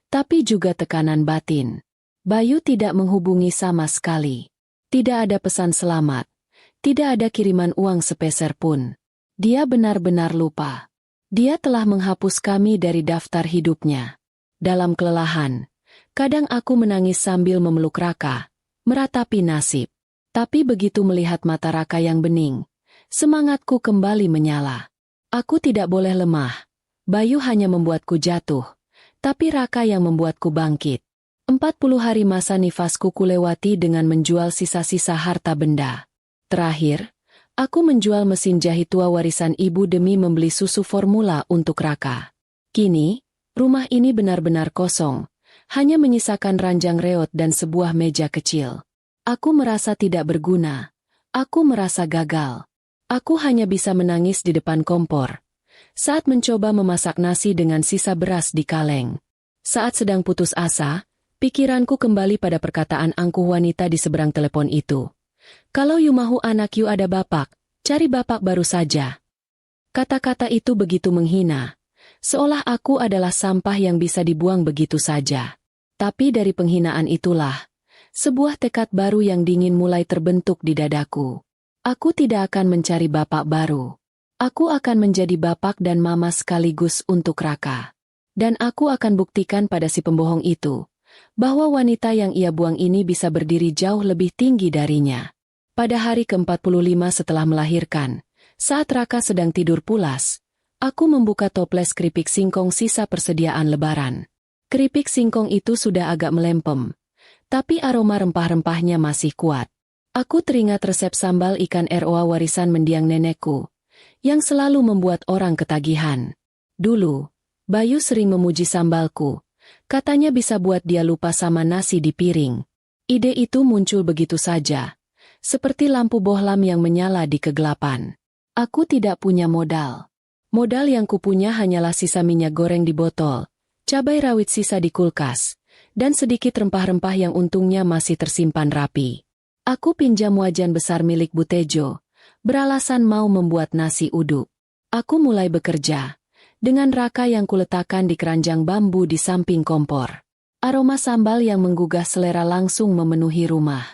tapi juga tekanan batin. Bayu tidak menghubungi sama sekali. Tidak ada pesan selamat. Tidak ada kiriman uang sepeser pun. Dia benar-benar lupa. Dia telah menghapus kami dari daftar hidupnya. Dalam kelelahan, kadang aku menangis sambil memeluk Raka, meratapi nasib. Tapi begitu melihat mata Raka yang bening, semangatku kembali menyala. Aku tidak boleh lemah. Bayu hanya membuatku jatuh, tapi Raka yang membuatku bangkit. 40 hari masa nifasku kulewati dengan menjual sisa-sisa harta benda. Terakhir, aku menjual mesin jahit tua warisan ibu demi membeli susu formula untuk Raka. Kini, rumah ini benar-benar kosong, hanya menyisakan ranjang reot dan sebuah meja kecil. Aku merasa tidak berguna. Aku merasa gagal. Aku hanya bisa menangis di depan kompor saat mencoba memasak nasi dengan sisa beras di kaleng. Saat sedang putus asa, pikiranku kembali pada perkataan angkuh wanita di seberang telepon itu. Kalau you mahu anak you ada bapak, cari bapak baru saja. Kata-kata itu begitu menghina, seolah aku adalah sampah yang bisa dibuang begitu saja. Tapi dari penghinaan itulah, sebuah tekad baru yang dingin mulai terbentuk di dadaku. Aku tidak akan mencari bapak baru. Aku akan menjadi bapak dan mama sekaligus untuk Raka. Dan aku akan buktikan pada si pembohong itu, bahwa wanita yang ia buang ini bisa berdiri jauh lebih tinggi darinya. Pada hari ke-45 setelah melahirkan, saat Raka sedang tidur pulas, aku membuka toples keripik singkong sisa persediaan lebaran. Keripik singkong itu sudah agak melempem, tapi aroma rempah-rempahnya masih kuat. Aku teringat resep sambal ikan ROA warisan mendiang nenekku, yang selalu membuat orang ketagihan. Dulu, Bayu sering memuji sambalku, katanya bisa buat dia lupa sama nasi di piring. Ide itu muncul begitu saja, seperti lampu bohlam yang menyala di kegelapan. Aku tidak punya modal. Modal yang kupunya hanyalah sisa minyak goreng di botol, cabai rawit sisa di kulkas, dan sedikit rempah-rempah yang untungnya masih tersimpan rapi. Aku pinjam wajan besar milik Bu Tejo, beralasan mau membuat nasi uduk. Aku mulai bekerja, dengan Raka yang kuletakkan di keranjang bambu di samping kompor. Aroma sambal yang menggugah selera langsung memenuhi rumah.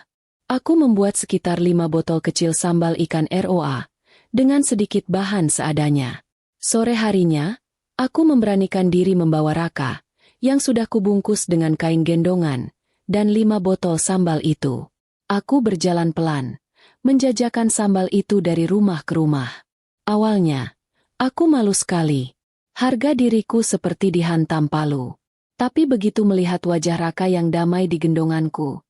Aku membuat sekitar 5 botol kecil sambal ikan ROA, dengan sedikit bahan seadanya. Sore harinya, aku memberanikan diri membawa Raka, yang sudah kubungkus dengan kain gendongan, dan 5 botol sambal itu. Aku berjalan pelan, menjajakan sambal itu dari rumah ke rumah. Awalnya, aku malu sekali. Harga diriku seperti dihantam palu. Tapi begitu melihat wajah Raka yang damai di gendonganku,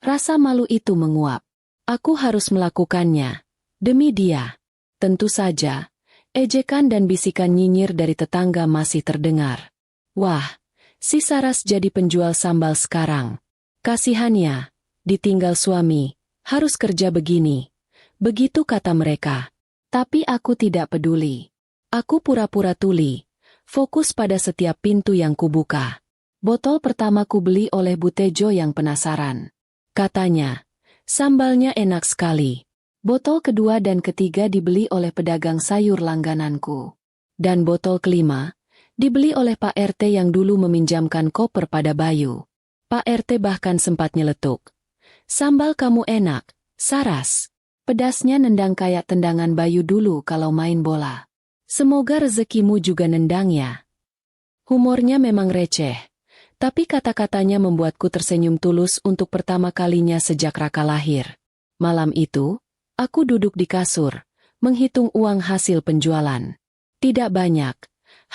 rasa malu itu menguap. Aku harus melakukannya. Demi dia. Tentu saja, ejekan dan bisikan nyinyir dari tetangga masih terdengar. Wah, si Saras jadi penjual sambal sekarang. Kasihannya, ditinggal suami, harus kerja begini. Begitu kata mereka. Tapi aku tidak peduli. Aku pura-pura tuli, fokus pada setiap pintu yang kubuka. Botol pertama kubeli oleh Bu Tejo yang penasaran. Katanya, sambalnya enak sekali. Botol kedua dan ketiga dibeli oleh pedagang sayur langgananku. Dan botol kelima, dibeli oleh Pak RT yang dulu meminjamkan koper pada Bayu. Pak RT bahkan sempat nyeletuk. Sambal kamu enak, Saras. Pedasnya nendang kayak tendangan Bayu dulu kalau main bola. Semoga rezekimu juga nendang ya. Humornya memang receh. Tapi kata-katanya membuatku tersenyum tulus untuk pertama kalinya sejak Raka lahir. Malam itu, aku duduk di kasur, menghitung uang hasil penjualan. Tidak banyak,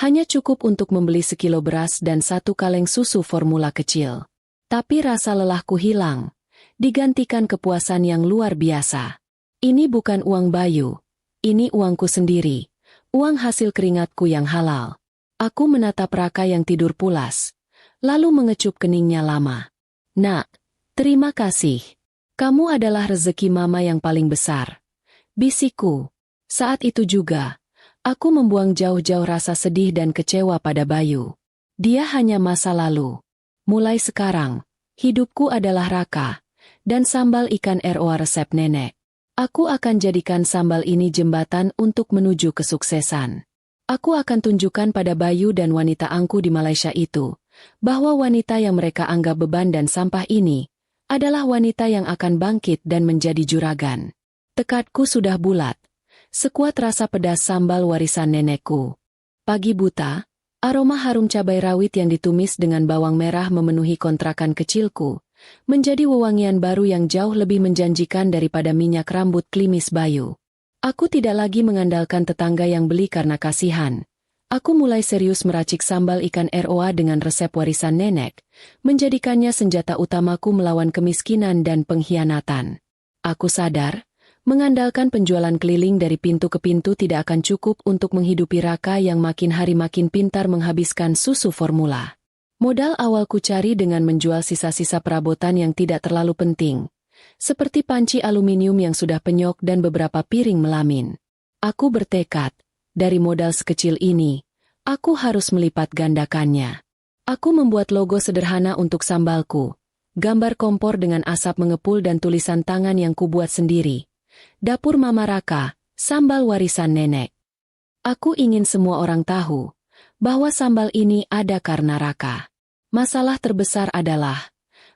hanya cukup untuk membeli sekilo beras dan 1 kaleng susu formula kecil. Tapi rasa lelahku hilang, digantikan kepuasan yang luar biasa. Ini bukan uang Bayu, ini uangku sendiri, uang hasil keringatku yang halal. Aku menatap Raka yang tidur pulas. lalu mengecup keningnya lama. Nak, terima kasih. Kamu adalah rezeki mama yang paling besar, bisikku. Saat itu juga, aku membuang jauh-jauh rasa sedih dan kecewa pada Bayu. Dia hanya masa lalu. Mulai sekarang, hidupku adalah Raka, dan sambal ikan ROA resep nenek. Aku akan jadikan sambal ini jembatan untuk menuju kesuksesan. Aku akan tunjukkan pada Bayu dan wanita angku di Malaysia itu, bahwa wanita yang mereka anggap beban dan sampah ini, adalah wanita yang akan bangkit dan menjadi juragan. Tekadku sudah bulat, sekuat rasa pedas sambal warisan nenekku. Pagi buta, aroma harum cabai rawit yang ditumis dengan bawang merah memenuhi kontrakan kecilku, menjadi wewangian baru yang jauh lebih menjanjikan daripada minyak rambut klimis Bayu. Aku tidak lagi mengandalkan tetangga yang beli karena kasihan. Aku mulai serius meracik sambal ikan ROA dengan resep warisan nenek, menjadikannya senjata utamaku melawan kemiskinan dan pengkhianatan. Aku sadar, mengandalkan penjualan keliling dari pintu ke pintu tidak akan cukup untuk menghidupi Raka yang makin hari makin pintar menghabiskan susu formula. Modal awal ku cari dengan menjual sisa-sisa perabotan yang tidak terlalu penting, seperti panci aluminium yang sudah penyok dan beberapa piring melamin. Aku bertekad, dari modal sekecil ini, aku harus melipat gandakannya. Aku membuat logo sederhana untuk sambalku, gambar kompor dengan asap mengepul dan tulisan tangan yang kubuat sendiri. Dapur Mama Raka, sambal warisan nenek. Aku ingin semua orang tahu bahwa sambal ini ada karena Raka. Masalah terbesar adalah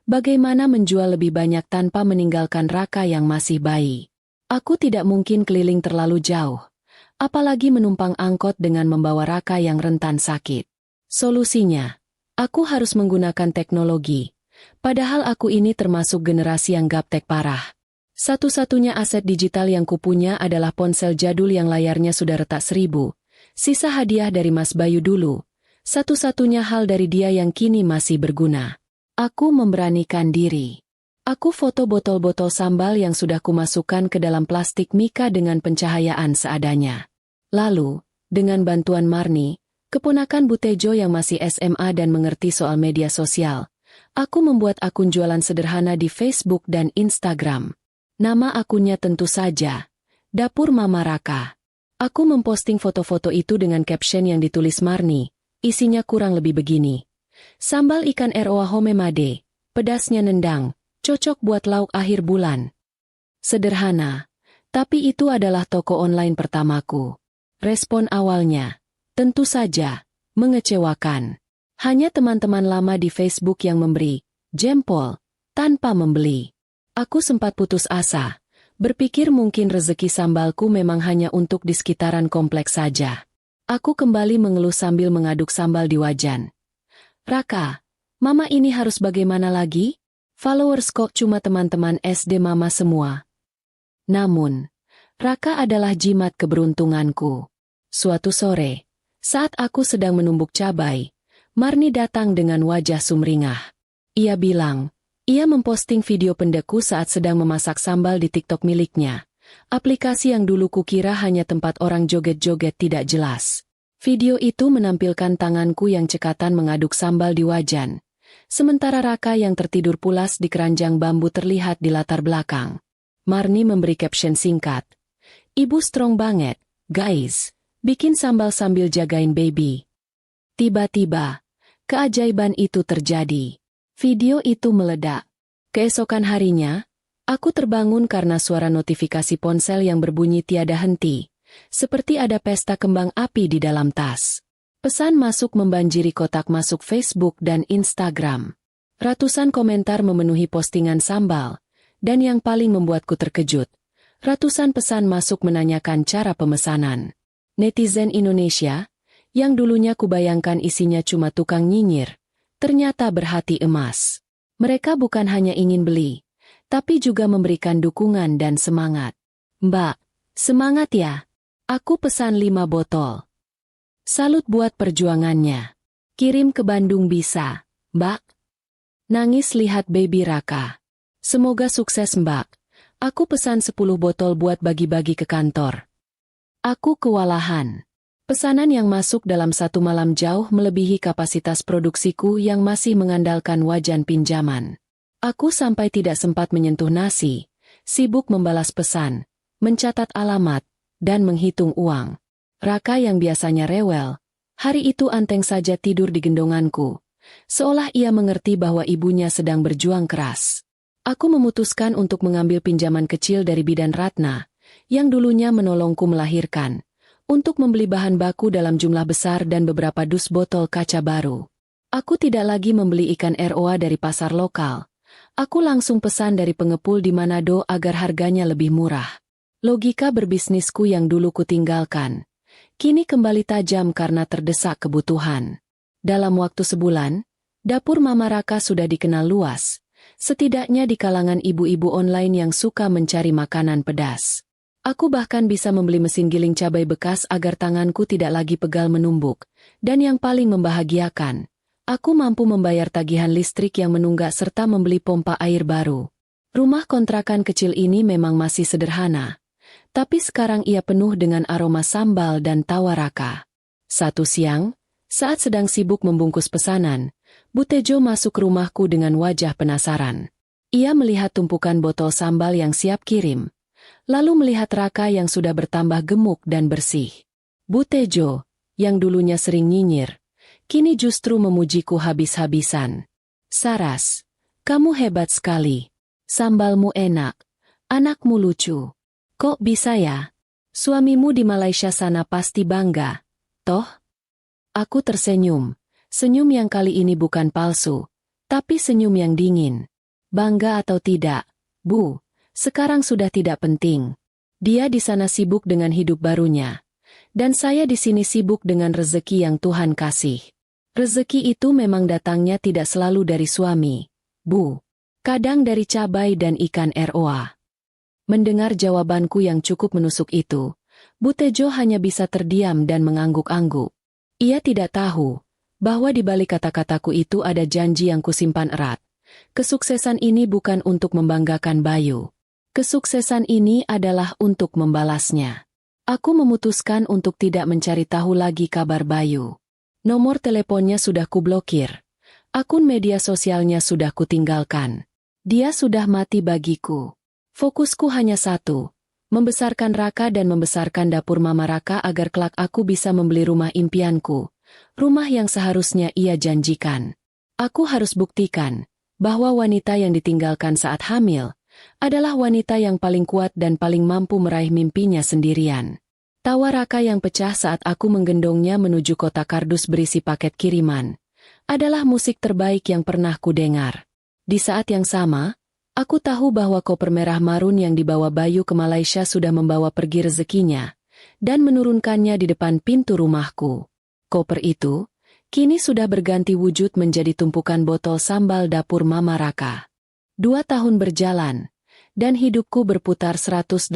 bagaimana menjual lebih banyak tanpa meninggalkan Raka yang masih bayi. Aku tidak mungkin keliling terlalu jauh, apalagi menumpang angkot dengan membawa Raka yang rentan sakit. Solusinya, aku harus menggunakan teknologi, padahal aku ini termasuk generasi yang gaptek parah. Satu-satunya aset digital yang kupunya adalah ponsel jadul yang layarnya sudah retak 1000, sisa hadiah dari Mas Bayu dulu, satu-satunya hal dari dia yang kini masih berguna. Aku memberanikan diri. Aku foto botol-botol sambal yang sudah kumasukkan ke dalam plastik mika dengan pencahayaan seadanya. Lalu, dengan bantuan Marni, keponakan Butejo yang masih SMA dan mengerti soal media sosial, aku membuat akun jualan sederhana di Facebook dan Instagram. Nama akunnya tentu saja, Dapur Mama Raka. Aku memposting foto-foto itu dengan caption yang ditulis Marni, isinya kurang lebih begini. Sambal ikan ROA Homemade, pedasnya nendang, cocok buat lauk akhir bulan. Sederhana, tapi itu adalah toko online pertamaku. Respon awalnya, tentu saja, mengecewakan. Hanya teman-teman lama di Facebook yang memberi jempol, tanpa membeli. Aku sempat putus asa, berpikir mungkin rezeki sambalku memang hanya untuk di sekitaran kompleks saja. Aku kembali mengeluh sambil mengaduk sambal di wajan. Raka, Mama ini harus bagaimana lagi? Followers kok cuma teman-teman SD Mama semua. Namun, Raka adalah jimat keberuntunganku. Suatu sore, saat aku sedang menumbuk cabai, Marni datang dengan wajah sumringah. Ia bilang, ia memposting video pendekku saat sedang memasak sambal di TikTok miliknya. Aplikasi yang dulu kukira hanya tempat orang joget-joget tidak jelas. Video itu menampilkan tanganku yang cekatan mengaduk sambal di wajan, sementara Raka yang tertidur pulas di keranjang bambu terlihat di latar belakang. Marni memberi caption singkat. Ibu strong banget, guys. Bikin sambal sambil jagain baby. Tiba-tiba, keajaiban itu terjadi. Video itu meledak. Keesokan harinya, aku terbangun karena suara notifikasi ponsel yang berbunyi tiada henti, seperti ada pesta kembang api di dalam tas. Pesan masuk membanjiri kotak masuk Facebook dan Instagram. Ratusan komentar memenuhi postingan sambal, dan yang paling membuatku terkejut, ratusan pesan masuk menanyakan cara pemesanan. Netizen Indonesia, yang dulunya kubayangkan isinya cuma tukang nyinyir, ternyata berhati emas. Mereka bukan hanya ingin beli, tapi juga memberikan dukungan dan semangat. Mbak, semangat ya. Aku pesan 5 botol. Salut buat perjuangannya. Kirim ke Bandung bisa, Mbak. Nangis lihat baby Raka. Semoga sukses Mbak. Aku pesan 10 botol buat bagi-bagi ke kantor. Aku kewalahan. Pesanan yang masuk dalam satu malam jauh melebihi kapasitas produksiku yang masih mengandalkan wajan pinjaman. Aku sampai tidak sempat menyentuh nasi, sibuk membalas pesan, mencatat alamat, dan menghitung uang. Raka yang biasanya rewel, hari itu anteng saja tidur di gendonganku, seolah ia mengerti bahwa ibunya sedang berjuang keras. Aku memutuskan untuk mengambil pinjaman kecil dari bidan Ratna, yang dulunya menolongku melahirkan, untuk membeli bahan baku dalam jumlah besar dan beberapa dus botol kaca baru. Aku tidak lagi membeli ikan ROA dari pasar lokal. Aku langsung pesan dari pengepul di Manado agar harganya lebih murah. Logika berbisnisku yang dulu kutinggalkan, kini kembali tajam karena terdesak kebutuhan. Dalam waktu sebulan, dapur Mama Raka sudah dikenal luas, setidaknya di kalangan ibu-ibu online yang suka mencari makanan pedas. Aku bahkan bisa membeli mesin giling cabai bekas agar tanganku tidak lagi pegal menumbuk, dan yang paling membahagiakan, aku mampu membayar tagihan listrik yang menunggak serta membeli pompa air baru. Rumah kontrakan kecil ini memang masih sederhana, tapi sekarang ia penuh dengan aroma sambal dan tawa Raka. Satu siang, saat sedang sibuk membungkus pesanan, Bu Tejo masuk ke rumahku dengan wajah penasaran. Ia melihat tumpukan botol sambal yang siap kirim, lalu melihat Raka yang sudah bertambah gemuk dan bersih. Bu Tejo, yang dulunya sering nyinyir, kini justru memujiku habis-habisan. "Saras, kamu hebat sekali. Sambalmu enak, anakmu lucu. Kok bisa ya? Suamimu di Malaysia sana pasti bangga, toh?" Aku tersenyum, senyum yang kali ini bukan palsu, tapi senyum yang dingin. "Bangga atau tidak, Bu, sekarang sudah tidak penting. Dia di sana sibuk dengan hidup barunya, dan saya di sini sibuk dengan rezeki yang Tuhan kasih. Rezeki itu memang datangnya tidak selalu dari suami, Bu. Kadang dari cabai dan ikan ROA." Mendengar jawabanku yang cukup menusuk itu, Bu Tejo hanya bisa terdiam dan mengangguk-angguk. Ia tidak tahu bahwa di balik kata-kataku itu ada janji yang kusimpan erat. Kesuksesan ini bukan untuk membanggakan Bayu. Kesuksesan ini adalah untuk membalasnya. Aku memutuskan untuk tidak mencari tahu lagi kabar Bayu. Nomor teleponnya sudah kublokir. Akun media sosialnya sudah kutinggalkan. Dia sudah mati bagiku. Fokusku hanya satu, membesarkan Raka dan membesarkan dapur Mama Raka agar kelak aku bisa membeli rumah impianku, rumah yang seharusnya ia janjikan. Aku harus buktikan bahwa wanita yang ditinggalkan saat hamil adalah wanita yang paling kuat dan paling mampu meraih mimpinya sendirian. Tawa Raka yang pecah saat aku menggendongnya menuju kota kardus berisi paket kiriman adalah musik terbaik yang pernah kudengar. Di saat yang sama, aku tahu bahwa koper merah marun yang dibawa Bayu ke Malaysia sudah membawa pergi rezekinya dan menurunkannya di depan pintu rumahku. Koper itu kini sudah berganti wujud menjadi tumpukan botol sambal dapur Mama Raka. 2 tahun berjalan, dan hidupku berputar 180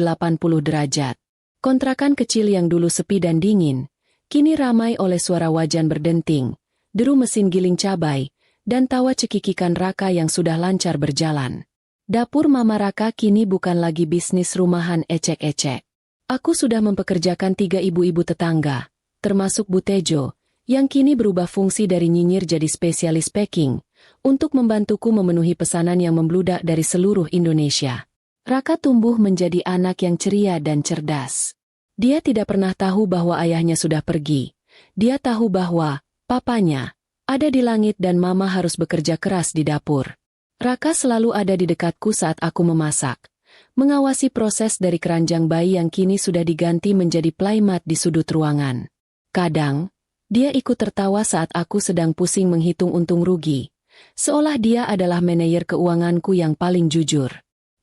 derajat. Kontrakan kecil yang dulu sepi dan dingin, kini ramai oleh suara wajan berdenting, deru mesin giling cabai, dan tawa cekikikan Raka yang sudah lancar berjalan. Dapur Mama Raka kini bukan lagi bisnis rumahan ecek-ecek. Aku sudah mempekerjakan 3 ibu-ibu tetangga, termasuk Bu Tejo, yang kini berubah fungsi dari nyinyir jadi spesialis packing, untuk membantuku memenuhi pesanan yang membludak dari seluruh Indonesia. Raka tumbuh menjadi anak yang ceria dan cerdas. Dia tidak pernah tahu bahwa ayahnya sudah pergi. Dia tahu bahwa papanya ada di langit dan Mama harus bekerja keras di dapur. Raka selalu ada di dekatku saat aku memasak, mengawasi proses dari keranjang bayi yang kini sudah diganti menjadi playmat di sudut ruangan. Kadang, dia ikut tertawa saat aku sedang pusing menghitung untung rugi, seolah dia adalah manajer keuanganku yang paling jujur.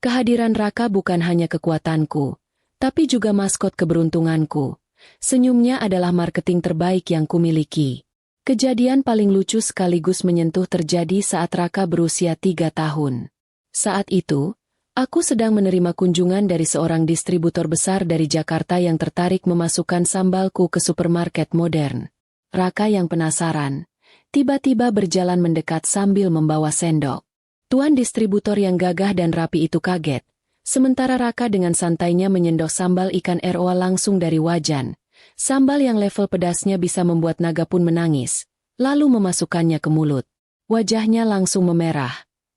Kehadiran Raka bukan hanya kekuatanku, tapi juga maskot keberuntunganku. Senyumnya adalah marketing terbaik yang kumiliki. Kejadian paling lucu sekaligus menyentuh terjadi saat Raka berusia 3 tahun. Saat itu, aku sedang menerima kunjungan dari seorang distributor besar dari Jakarta yang tertarik memasukkan sambalku ke supermarket modern. Raka yang penasaran, tiba-tiba berjalan mendekat sambil membawa sendok. Tuan distributor yang gagah dan rapi itu kaget, sementara Raka dengan santainya menyendok sambal ikan ROA langsung dari wajan, Sambal yang level pedasnya bisa membuat naga pun menangis, lalu memasukkannya ke mulut. Wajahnya langsung memerah,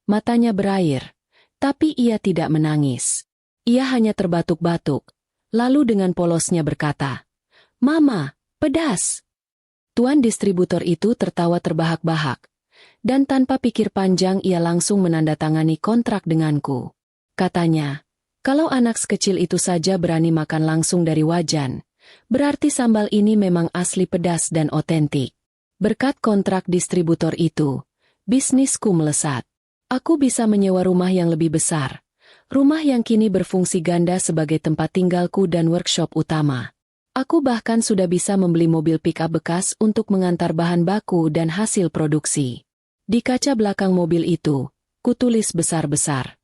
matanya berair, tapi ia tidak menangis. Ia hanya terbatuk-batuk, lalu dengan polosnya berkata, "Mama, pedas." Tuan distributor itu tertawa terbahak-bahak, dan tanpa pikir panjang ia langsung menandatangani kontrak denganku. Katanya, kalau anak sekecil itu saja berani makan langsung dari wajan, berarti sambal ini memang asli pedas dan otentik. Berkat kontrak distributor itu, bisnisku melesat. Aku bisa menyewa rumah yang lebih besar. Rumah yang kini berfungsi ganda sebagai tempat tinggalku dan workshop utama. Aku bahkan sudah bisa membeli mobil pick-up bekas untuk mengantar bahan baku dan hasil produksi. Di kaca belakang mobil itu, kutulis besar-besar.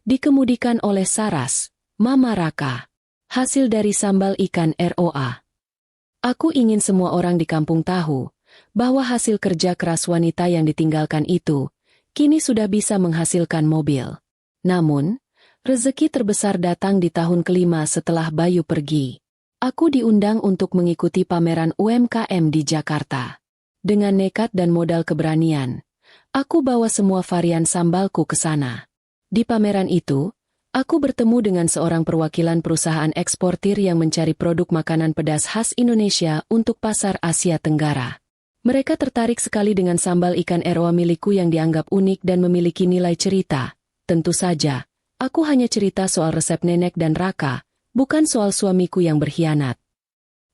Dikemudikan oleh Saras, Mama Raka. Hasil dari sambal ikan ROA. Aku ingin semua orang di kampung tahu bahwa hasil kerja keras wanita yang ditinggalkan itu kini sudah bisa menghasilkan mobil. Namun, rezeki terbesar datang di tahun kelima setelah Bayu pergi. Aku diundang untuk mengikuti pameran UMKM di Jakarta. Dengan nekat dan modal keberanian, aku bawa semua varian sambalku ke sana. Di pameran itu, aku bertemu dengan seorang perwakilan perusahaan eksportir yang mencari produk makanan pedas khas Indonesia untuk pasar Asia Tenggara. Mereka tertarik sekali dengan sambal ikan ROA milikku yang dianggap unik dan memiliki nilai cerita. Tentu saja, aku hanya cerita soal resep nenek dan Raka, bukan soal suamiku yang berkhianat.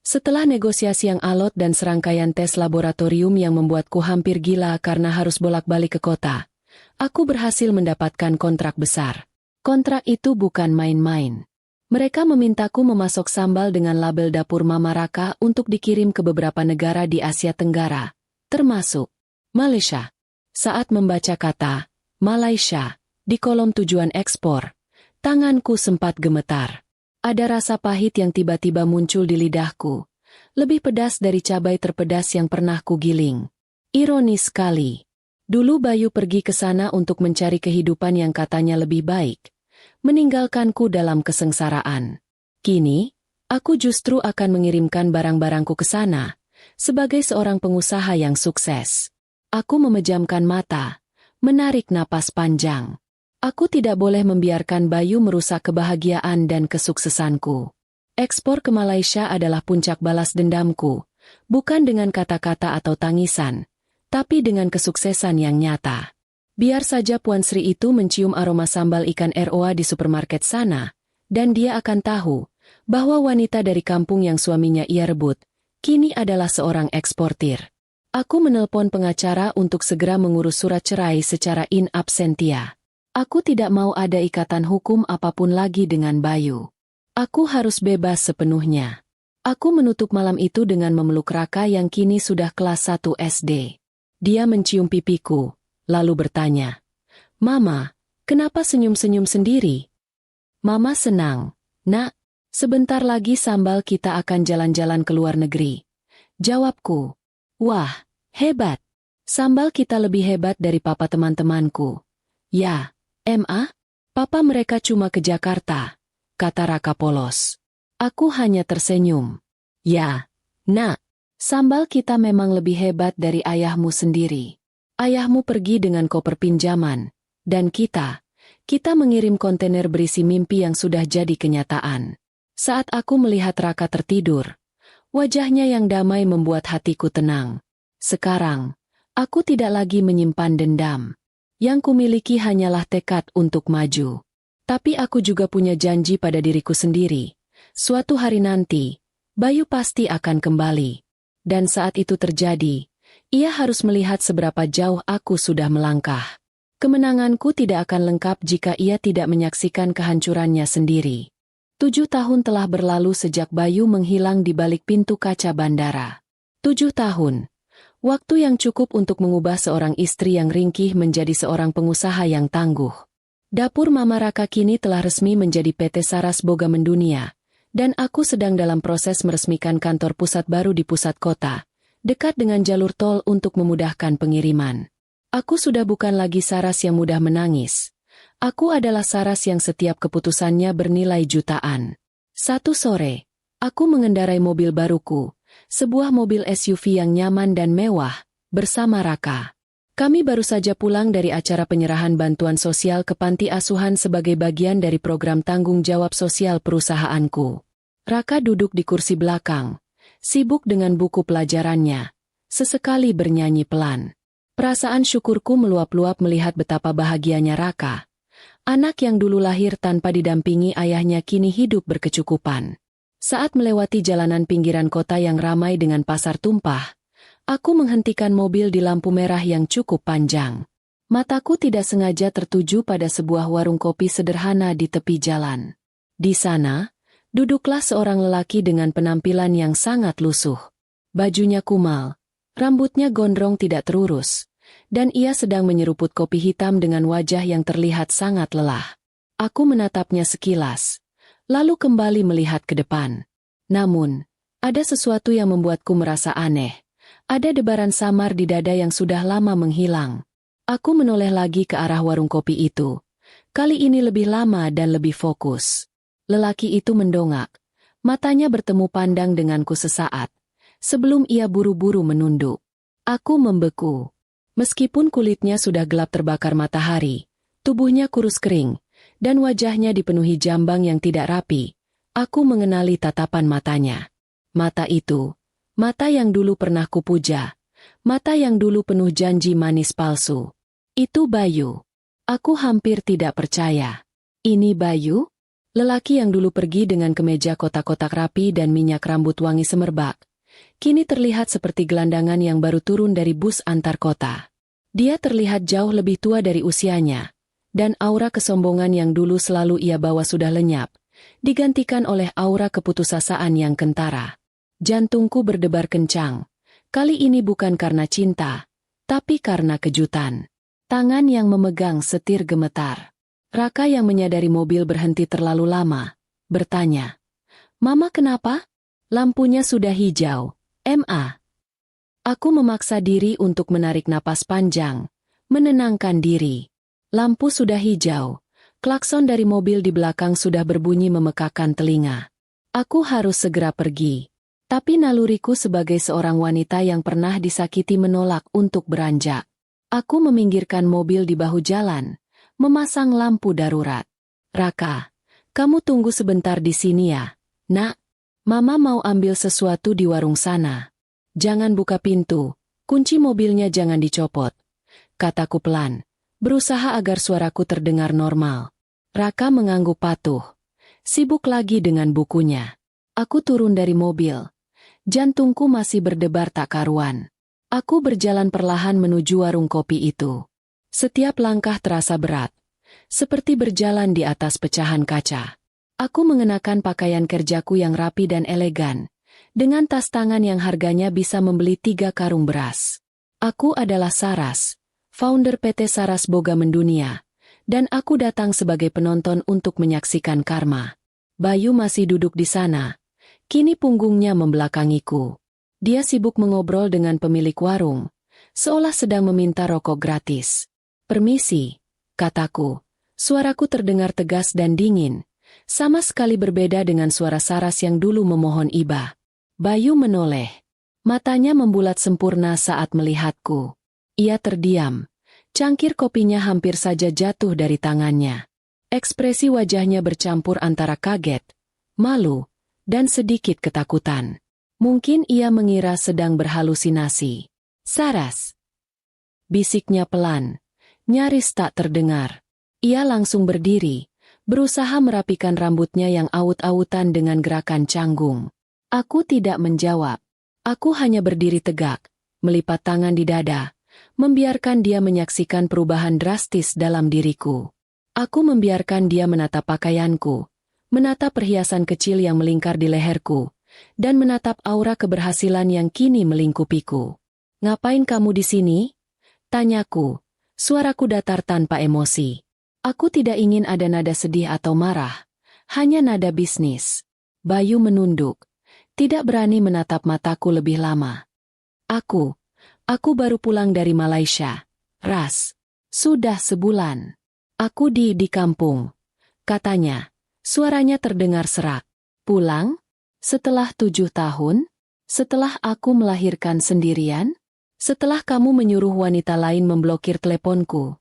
Setelah negosiasi yang alot dan serangkaian tes laboratorium yang membuatku hampir gila karena harus bolak-balik ke kota, aku berhasil mendapatkan kontrak besar. Kontrak itu bukan main-main. Mereka memintaku memasok sambal dengan label dapur Mama Raka untuk dikirim ke beberapa negara di Asia Tenggara, termasuk Malaysia. Saat membaca kata Malaysia di kolom tujuan ekspor, tanganku sempat gemetar. Ada rasa pahit yang tiba-tiba muncul di lidahku, lebih pedas dari cabai terpedas yang pernah kugiling. Ironis sekali. Dulu Bayu pergi ke sana untuk mencari kehidupan yang katanya lebih baik, meninggalkanku dalam kesengsaraan. Kini, aku justru akan mengirimkan barang-barangku ke sana, sebagai seorang pengusaha yang sukses. Aku memejamkan mata, menarik napas panjang. Aku tidak boleh membiarkan Bayu merusak kebahagiaan dan kesuksesanku. Ekspor ke Malaysia adalah puncak balas dendamku, bukan dengan kata-kata atau tangisan, tapi dengan kesuksesan yang nyata. Biar saja Puan Sri itu mencium aroma sambal ikan ROA di supermarket sana, dan dia akan tahu bahwa wanita dari kampung yang suaminya ia rebut, kini adalah seorang eksportir. Aku menelpon pengacara untuk segera mengurus surat cerai secara in absentia. Aku tidak mau ada ikatan hukum apapun lagi dengan Bayu. Aku harus bebas sepenuhnya. Aku menutup malam itu dengan memeluk Raka yang kini sudah kelas 1 SD. Dia mencium pipiku, lalu bertanya, "Mama, kenapa senyum-senyum sendiri?" "Mama senang, Nak. Sebentar lagi sambal kita akan jalan-jalan ke luar negeri." Jawabku. "Wah, hebat. Sambal kita lebih hebat dari papa teman-temanku." "Ya, Papa mereka cuma ke Jakarta," kata Raka polos. Aku hanya tersenyum. "Ya, Nak, sambal kita memang lebih hebat dari ayahmu sendiri. Ayahmu pergi dengan koper pinjaman, dan kita mengirim kontainer berisi mimpi yang sudah jadi kenyataan." Saat aku melihat Raka tertidur, wajahnya yang damai membuat hatiku tenang. Sekarang, aku tidak lagi menyimpan dendam. Yang kumiliki hanyalah tekad untuk maju. Tapi aku juga punya janji pada diriku sendiri. Suatu hari nanti, Bayu pasti akan kembali. Dan saat itu terjadi, ia harus melihat seberapa jauh aku sudah melangkah. Kemenanganku tidak akan lengkap jika ia tidak menyaksikan kehancurannya sendiri. 7 tahun telah berlalu sejak Bayu menghilang di balik pintu kaca bandara. 7 tahun. Waktu yang cukup untuk mengubah seorang istri yang ringkih menjadi seorang pengusaha yang tangguh. Dapur Mama Raka kini telah resmi menjadi PT Saras Boga Mendunia, dan aku sedang dalam proses meresmikan kantor pusat baru di pusat kota, dekat dengan jalur tol untuk memudahkan pengiriman. Aku sudah bukan lagi Saras yang mudah menangis. Aku adalah Saras yang setiap keputusannya bernilai jutaan. Satu sore, Aku mengendarai mobil baruku, sebuah mobil SUV yang nyaman dan mewah, bersama Raka. Kami baru saja pulang dari acara penyerahan bantuan sosial ke panti asuhan sebagai bagian dari program tanggung jawab sosial perusahaanku. Raka duduk di kursi belakang, sibuk dengan buku pelajarannya, sesekali bernyanyi pelan. Perasaan syukurku meluap-luap melihat betapa bahagianya Raka. Anak yang dulu lahir tanpa didampingi ayahnya kini hidup berkecukupan. Saat melewati jalanan pinggiran kota yang ramai dengan pasar tumpah, aku menghentikan mobil di lampu merah yang cukup panjang. Mataku tidak sengaja tertuju pada sebuah warung kopi sederhana di tepi jalan. Di sana, duduklah seorang lelaki dengan penampilan yang sangat lusuh. Bajunya kumal, rambutnya gondrong tidak terurus, dan ia sedang menyeruput kopi hitam dengan wajah yang terlihat sangat lelah. Aku menatapnya sekilas, lalu kembali melihat ke depan. Namun, ada sesuatu yang membuatku merasa aneh. Ada debaran samar di dada yang sudah lama menghilang. Aku menoleh lagi ke arah warung kopi itu. Kali ini lebih lama dan lebih fokus. Lelaki itu mendongak. Matanya bertemu pandang denganku sesaat, sebelum ia buru-buru menunduk. Aku membeku. Meskipun kulitnya sudah gelap terbakar matahari, tubuhnya kurus kering, dan wajahnya dipenuhi jambang yang tidak rapi, aku mengenali tatapan matanya. Mata itu, mata yang dulu pernah kupuja, mata yang dulu penuh janji manis palsu. Itu Bayu. Aku hampir tidak percaya. Ini Bayu? Lelaki yang dulu pergi dengan kemeja kotak-kotak rapi dan minyak rambut wangi semerbak, kini terlihat seperti gelandangan yang baru turun dari bus antar kota. Dia terlihat jauh lebih tua dari usianya, dan aura kesombongan yang dulu selalu ia bawa sudah lenyap, digantikan oleh aura keputusasaan yang kentara. Jantungku berdebar kencang. Kali ini bukan karena cinta, tapi karena kejutan. Tangan yang memegang setir gemetar. Raka yang menyadari mobil berhenti terlalu lama, bertanya, "Mama kenapa?" Lampunya sudah hijau, Ma. Aku memaksa diri untuk menarik napas panjang, menenangkan diri. Lampu sudah hijau, klakson dari mobil di belakang sudah berbunyi memekakkan telinga. Aku harus segera pergi. Tapi naluriku sebagai seorang wanita yang pernah disakiti menolak untuk beranjak. Aku meminggirkan mobil di bahu jalan, memasang lampu darurat. "Raka, kamu tunggu sebentar di sini ya, Nak. Mama mau ambil sesuatu di warung sana. Jangan buka pintu, kunci mobilnya jangan dicopot," kataku pelan, berusaha agar suaraku terdengar normal. Raka mengangguk patuh, sibuk lagi dengan bukunya. Aku turun dari mobil. Jantungku masih berdebar tak karuan. Aku berjalan perlahan menuju warung kopi itu. Setiap langkah terasa berat, seperti berjalan di atas pecahan kaca. Aku mengenakan pakaian kerjaku yang rapi dan elegan, dengan tas tangan yang harganya bisa membeli 3 karung beras. Aku adalah Saras, founder PT Saras Boga Mendunia, dan aku datang sebagai penonton untuk menyaksikan karma. Bayu masih duduk di sana. Kini punggungnya membelakangiku. Dia sibuk mengobrol dengan pemilik warung, seolah sedang meminta rokok gratis. "Permisi," kataku. Suaraku terdengar tegas dan dingin, sama sekali berbeda dengan suara Saras yang dulu memohon iba. Bayu menoleh. Matanya membulat sempurna saat melihatku. Ia terdiam. Cangkir kopinya hampir saja jatuh dari tangannya. Ekspresi wajahnya bercampur antara kaget, malu, dan sedikit ketakutan. Mungkin ia mengira sedang berhalusinasi. "Saras," bisiknya pelan, nyaris tak terdengar. Ia langsung berdiri, berusaha merapikan rambutnya yang awut-awutan dengan gerakan canggung. Aku tidak menjawab. Aku hanya berdiri tegak, melipat tangan di dada, membiarkan dia menyaksikan perubahan drastis dalam diriku. Aku membiarkan dia menatap pakaianku, menatap perhiasan kecil yang melingkar di leherku, dan menatap aura keberhasilan yang kini melingkupiku. "Ngapain kamu di sini?" tanyaku, suaraku datar tanpa emosi. Aku tidak ingin ada nada sedih atau marah, hanya nada bisnis. Bayu menunduk, tidak berani menatap mataku lebih lama. Aku baru pulang dari Malaysia, Ras. Sudah sebulan. Aku di kampung," katanya. Suaranya terdengar serak. "Pulang? Setelah 7 tahun? Setelah aku melahirkan sendirian? Setelah kamu menyuruh wanita lain memblokir teleponku?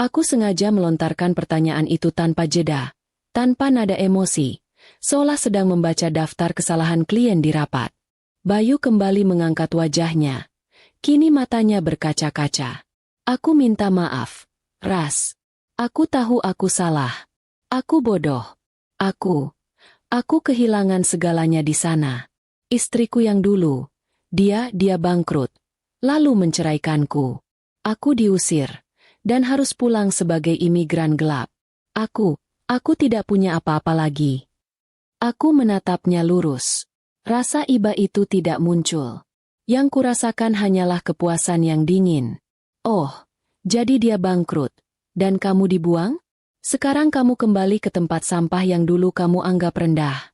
Aku sengaja melontarkan pertanyaan itu tanpa jeda, tanpa nada emosi, seolah sedang membaca daftar kesalahan klien di rapat. Bayu kembali mengangkat wajahnya. Kini matanya berkaca-kaca. Aku minta maaf, Ras. Aku tahu aku salah. Aku bodoh. Aku kehilangan segalanya di sana. Istriku yang dulu, dia bangkrut, lalu menceraikanku. Aku diusir, dan harus pulang sebagai imigran gelap. Aku tidak punya apa-apa lagi. Aku menatapnya lurus. Rasa iba itu tidak muncul. Yang kurasakan hanyalah kepuasan yang dingin. Oh, jadi dia bangkrut, dan kamu dibuang? Sekarang kamu kembali ke tempat sampah yang dulu kamu anggap rendah.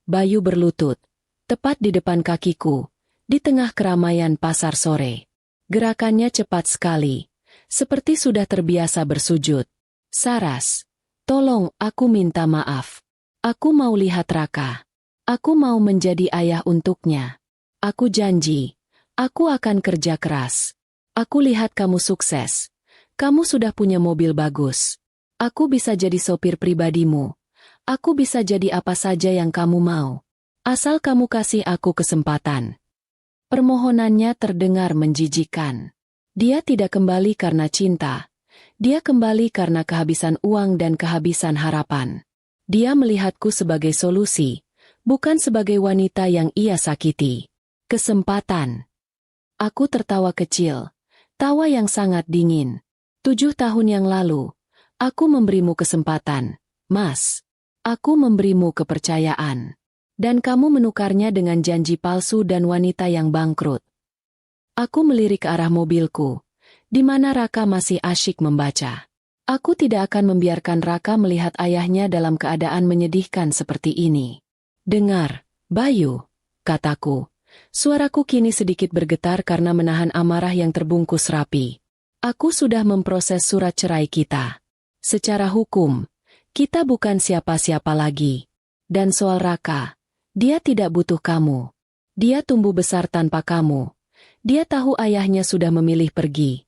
Bayu berlutut, tepat di depan kakiku, di tengah keramaian pasar sore. Gerakannya cepat sekali, seperti sudah terbiasa bersujud. Saras, tolong aku minta maaf. Aku mau lihat Raka. Aku mau menjadi ayah untuknya. Aku janji, aku akan kerja keras. Aku lihat kamu sukses. Kamu sudah punya mobil bagus. Aku bisa jadi sopir pribadimu. Aku bisa jadi apa saja yang kamu mau. Asal kamu kasih aku kesempatan. Permohonannya terdengar menjijikan. Dia tidak kembali karena cinta. Dia kembali karena kehabisan uang dan kehabisan harapan. Dia melihatku sebagai solusi, bukan sebagai wanita yang ia sakiti. Kesempatan. Aku tertawa kecil, tawa yang sangat dingin. 7 tahun yang lalu, aku memberimu kesempatan, Mas. Aku memberimu kepercayaan. Dan kamu menukarnya dengan janji palsu dan wanita yang bangkrut. Aku melirik ke arah mobilku, di mana Raka masih asyik membaca. Aku tidak akan membiarkan Raka melihat ayahnya dalam keadaan menyedihkan seperti ini. Dengar, Bayu, kataku. Suaraku kini sedikit bergetar karena menahan amarah yang terbungkus rapi. Aku sudah memproses surat cerai kita. Secara hukum, kita bukan siapa-siapa lagi. Dan soal Raka, dia tidak butuh kamu. Dia tumbuh besar tanpa kamu. Dia tahu ayahnya sudah memilih pergi.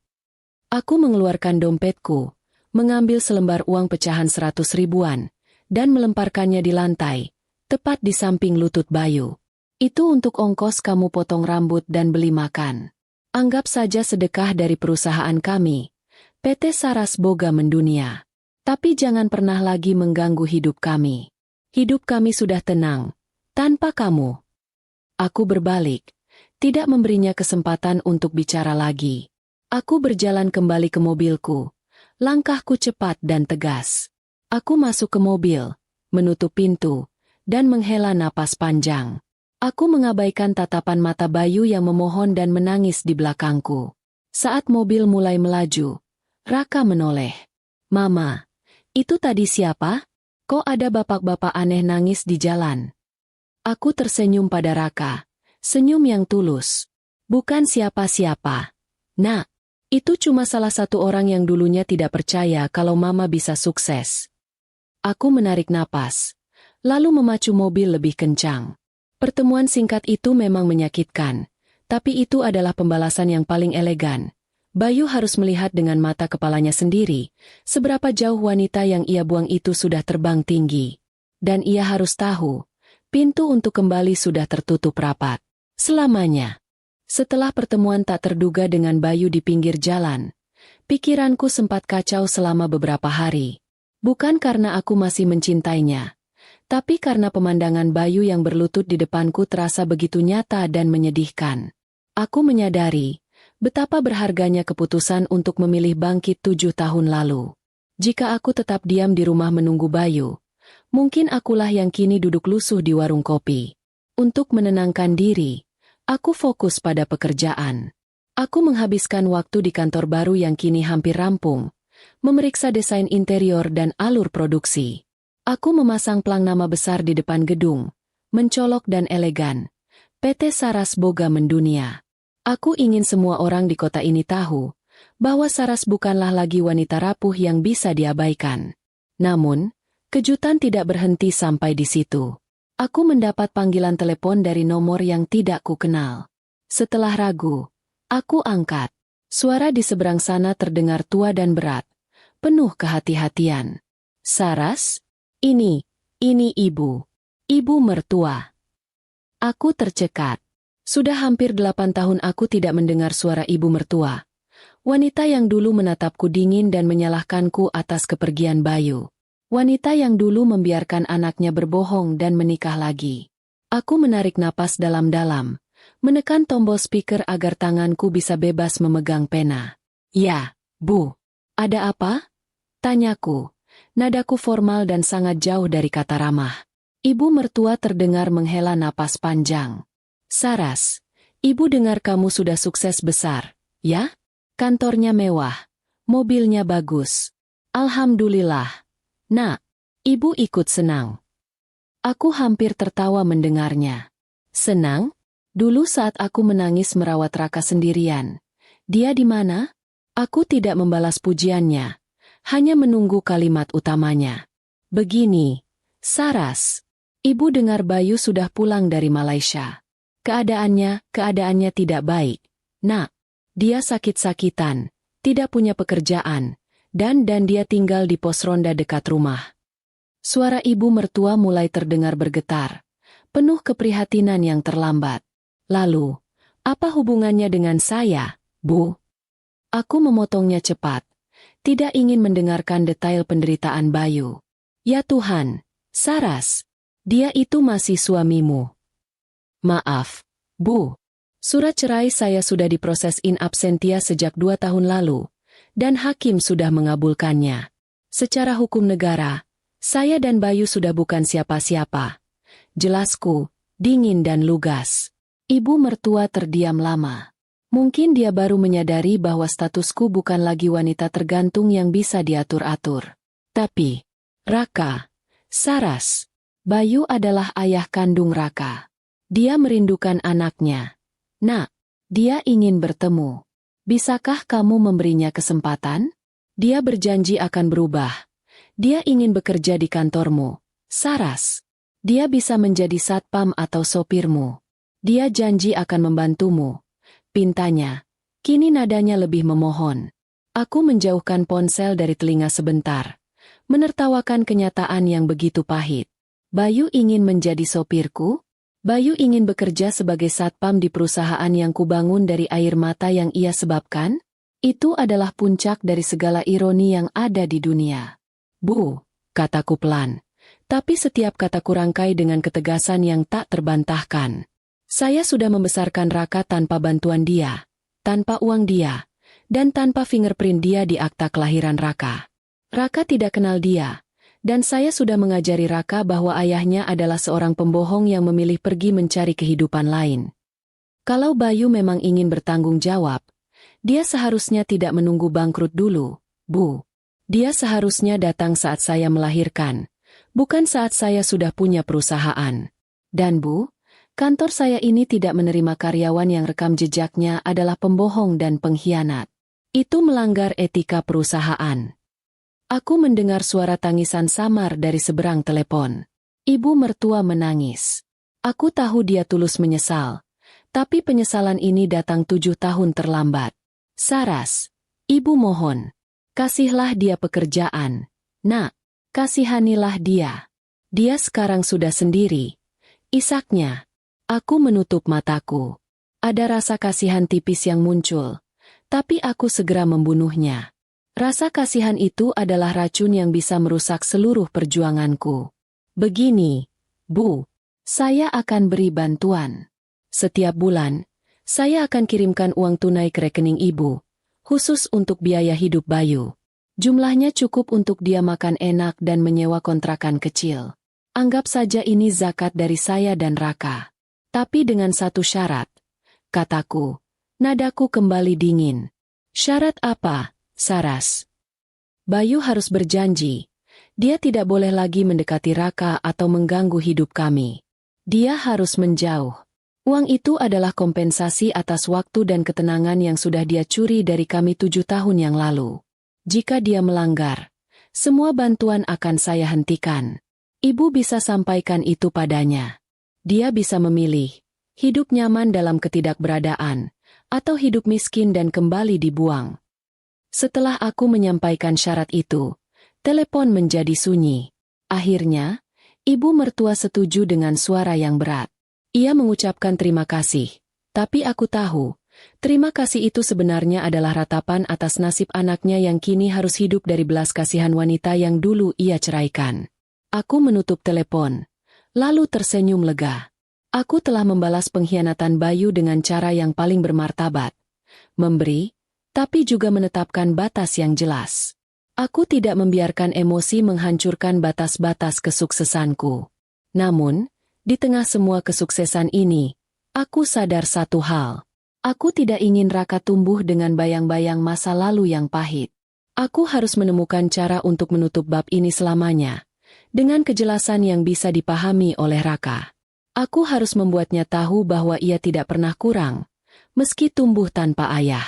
Aku mengeluarkan dompetku, mengambil selembar uang pecahan 100 ribuan, dan melemparkannya di lantai, tepat di samping lutut Bayu. Itu untuk ongkos kamu potong rambut dan beli makan. Anggap saja sedekah dari perusahaan kami, PT Saras Boga Mendunia. Tapi jangan pernah lagi mengganggu hidup kami. Hidup kami sudah tenang, tanpa kamu. Aku berbalik, tidak memberinya kesempatan untuk bicara lagi. Aku berjalan kembali ke mobilku. Langkahku cepat dan tegas. Aku masuk ke mobil, menutup pintu, dan menghela napas panjang. Aku mengabaikan tatapan mata Bayu yang memohon dan menangis di belakangku. Saat mobil mulai melaju, Raka menoleh. Mama, itu tadi siapa? Kok ada bapak-bapak aneh nangis di jalan? Aku tersenyum pada Raka, senyum yang tulus. Bukan siapa-siapa. Nak, itu cuma salah satu orang yang dulunya tidak percaya kalau Mama bisa sukses. Aku menarik napas, lalu memacu mobil lebih kencang. Pertemuan singkat itu memang menyakitkan, tapi itu adalah pembalasan yang paling elegan. Bayu harus melihat dengan mata kepalanya sendiri, seberapa jauh wanita yang ia buang itu sudah terbang tinggi. Dan ia harus tahu, pintu untuk kembali sudah tertutup rapat. Selamanya. Setelah pertemuan tak terduga dengan Bayu di pinggir jalan, pikiranku sempat kacau selama beberapa hari. Bukan karena aku masih mencintainya, tapi karena pemandangan Bayu yang berlutut di depanku terasa begitu nyata dan menyedihkan. Aku menyadari betapa berharganya keputusan untuk memilih bangkit 7 tahun lalu. Jika aku tetap diam di rumah menunggu Bayu, mungkin akulah yang kini duduk lusuh di warung kopi. Untuk menenangkan diri, aku fokus pada pekerjaan. Aku menghabiskan waktu di kantor baru yang kini hampir rampung, memeriksa desain interior dan alur produksi. Aku memasang plang nama besar di depan gedung, mencolok dan elegan. PT Saras Boga Mendunia. Aku ingin semua orang di kota ini tahu bahwa Saras bukanlah lagi wanita rapuh yang bisa diabaikan. Namun, kejutan tidak berhenti sampai di situ. Aku mendapat panggilan telepon dari nomor yang tidak kukenal. Setelah ragu, aku angkat. Suara di seberang sana terdengar tua dan berat, penuh kehati-hatian. Saras? Ini ibu. Ibu mertua. Aku tercekat. Sudah hampir 8 tahun aku tidak mendengar suara ibu mertua. Wanita yang dulu menatapku dingin dan menyalahkanku atas kepergian Bayu. Wanita yang dulu membiarkan anaknya berbohong dan menikah lagi. Aku menarik napas dalam-dalam, menekan tombol speaker agar tanganku bisa bebas memegang pena. Ya, Bu. Ada apa? Tanyaku. Nadaku formal dan sangat jauh dari kata ramah. Ibu mertua terdengar menghela napas panjang. Saras, ibu dengar kamu sudah sukses besar, ya? Kantornya mewah, mobilnya bagus. Alhamdulillah. Nak, ibu ikut senang. Aku hampir tertawa mendengarnya. Senang? Dulu saat aku menangis merawat Raka sendirian. Dia di mana? Aku tidak membalas pujiannya, hanya menunggu kalimat utamanya. Begini, Saras, ibu dengar Bayu sudah pulang dari Malaysia. Keadaannya tidak baik. Nak, dia sakit-sakitan, tidak punya pekerjaan. Dan dia tinggal di pos ronda dekat rumah. Suara ibu mertua mulai terdengar bergetar, penuh keprihatinan yang terlambat. Lalu, apa hubungannya dengan saya, Bu? Aku memotongnya cepat, tidak ingin mendengarkan detail penderitaan Bayu. Ya Tuhan, Saras, dia itu masih suamimu. Maaf, Bu. Surat cerai saya sudah diproses in absentia sejak 2 tahun lalu. Dan hakim sudah mengabulkannya. Secara hukum negara, saya dan Bayu sudah bukan siapa-siapa. Jelasku, dingin dan lugas. Ibu mertua terdiam lama. Mungkin dia baru menyadari bahwa statusku bukan lagi wanita tergantung yang bisa diatur-atur. Tapi, Raka, Saras, Bayu adalah ayah kandung Raka. Dia merindukan anaknya. Nak, dia ingin bertemu. Bisakah kamu memberinya kesempatan? Dia berjanji akan berubah. Dia ingin bekerja di kantormu, Saras. Dia bisa menjadi satpam atau sopirmu. Dia janji akan membantumu. Pintanya. Kini nadanya lebih memohon. Aku menjauhkan ponsel dari telinga sebentar, menertawakan kenyataan yang begitu pahit. Bayu ingin menjadi sopirku? Bayu ingin bekerja sebagai satpam di perusahaan yang kubangun dari air mata yang ia sebabkan? Itu adalah puncak dari segala ironi yang ada di dunia. Bu, kataku pelan. Tapi setiap kataku rangkai dengan ketegasan yang tak terbantahkan. Saya sudah membesarkan Raka tanpa bantuan dia, tanpa uang dia, dan tanpa fingerprint dia di akta kelahiran Raka. Raka tidak kenal dia. Dan saya sudah mengajari Raka bahwa ayahnya adalah seorang pembohong yang memilih pergi mencari kehidupan lain. Kalau Bayu memang ingin bertanggung jawab, dia seharusnya tidak menunggu bangkrut dulu, Bu. Dia seharusnya datang saat saya melahirkan, bukan saat saya sudah punya perusahaan. Dan Bu, kantor saya ini tidak menerima karyawan yang rekam jejaknya adalah pembohong dan pengkhianat. Itu melanggar etika perusahaan. Aku mendengar suara tangisan samar dari seberang telepon. Ibu mertua menangis. Aku tahu dia tulus menyesal, tapi penyesalan ini datang 7 tahun terlambat. Saras, ibu mohon, kasihlah dia pekerjaan. Nak, kasihanilah dia. Dia sekarang sudah sendiri. Isaknya. Aku menutup mataku. Ada rasa kasihan tipis yang muncul, tapi aku segera membunuhnya. Rasa kasihan itu adalah racun yang bisa merusak seluruh perjuanganku. Begini, Bu, saya akan beri bantuan. Setiap bulan, saya akan kirimkan uang tunai ke rekening ibu, khusus untuk biaya hidup Bayu. Jumlahnya cukup untuk dia makan enak dan menyewa kontrakan kecil. Anggap saja ini zakat dari saya dan Raka. Tapi dengan satu syarat, kataku. Nadaku kembali dingin. Syarat apa? Saras. Bayu harus berjanji. Dia tidak boleh lagi mendekati Raka atau mengganggu hidup kami. Dia harus menjauh. Uang itu adalah kompensasi atas waktu dan ketenangan yang sudah dia curi dari kami 7 tahun yang lalu. Jika dia melanggar, semua bantuan akan saya hentikan. Ibu bisa sampaikan itu padanya. Dia bisa memilih, hidup nyaman dalam ketidakberadaan, atau hidup miskin dan kembali dibuang. Setelah aku menyampaikan syarat itu, telepon menjadi sunyi. Akhirnya, ibu mertua setuju dengan suara yang berat. Ia mengucapkan terima kasih, tapi aku tahu, terima kasih itu sebenarnya adalah ratapan atas nasib anaknya yang kini harus hidup dari belas kasihan wanita yang dulu ia ceraikan. Aku menutup telepon, lalu tersenyum lega. Aku telah membalas pengkhianatan Bayu dengan cara yang paling bermartabat. Memberi, tapi juga menetapkan batas yang jelas. Aku tidak membiarkan emosi menghancurkan batas-batas kesuksesanku. Namun, di tengah semua kesuksesan ini, aku sadar satu hal. Aku tidak ingin Raka tumbuh dengan bayang-bayang masa lalu yang pahit. Aku harus menemukan cara untuk menutup bab ini selamanya, dengan kejelasan yang bisa dipahami oleh Raka. Aku harus membuatnya tahu bahwa ia tidak pernah kurang, meski tumbuh tanpa ayah.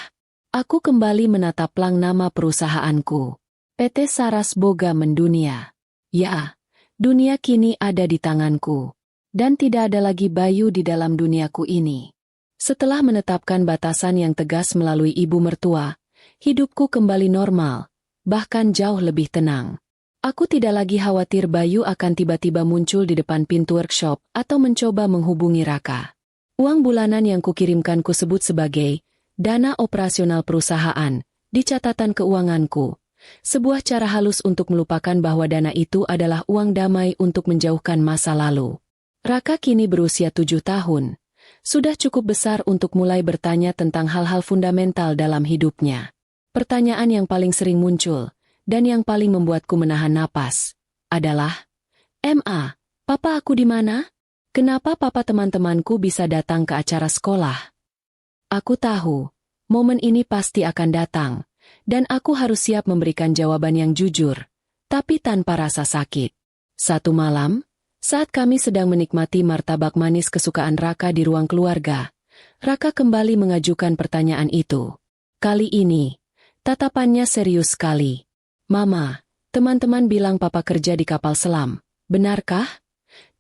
Aku kembali menatap plang nama perusahaanku. PT Saras Boga mendunia. Ya, dunia kini ada di tanganku. Dan tidak ada lagi Bayu di dalam duniaku ini. Setelah menetapkan batasan yang tegas melalui ibu mertua, hidupku kembali normal, bahkan jauh lebih tenang. Aku tidak lagi khawatir Bayu akan tiba-tiba muncul di depan pintu workshop atau mencoba menghubungi Raka. Uang bulanan yang kukirimkan kusebut sebagai dana operasional perusahaan di catatan keuanganku. Sebuah cara halus untuk melupakan bahwa dana itu adalah uang damai untuk menjauhkan masa lalu. Raka kini berusia 7 tahun. Sudah cukup besar untuk mulai bertanya tentang hal-hal fundamental dalam hidupnya. Pertanyaan yang paling sering muncul, dan yang paling membuatku menahan napas, adalah, "Ma, papa aku di mana? Kenapa papa teman-temanku bisa datang ke acara sekolah?" Aku tahu, momen ini pasti akan datang, dan aku harus siap memberikan jawaban yang jujur, tapi tanpa rasa sakit. Satu malam, saat kami sedang menikmati martabak manis kesukaan Raka di ruang keluarga, Raka kembali mengajukan pertanyaan itu. Kali ini, tatapannya serius sekali. "Mama, teman-teman bilang papa kerja di kapal selam, benarkah?"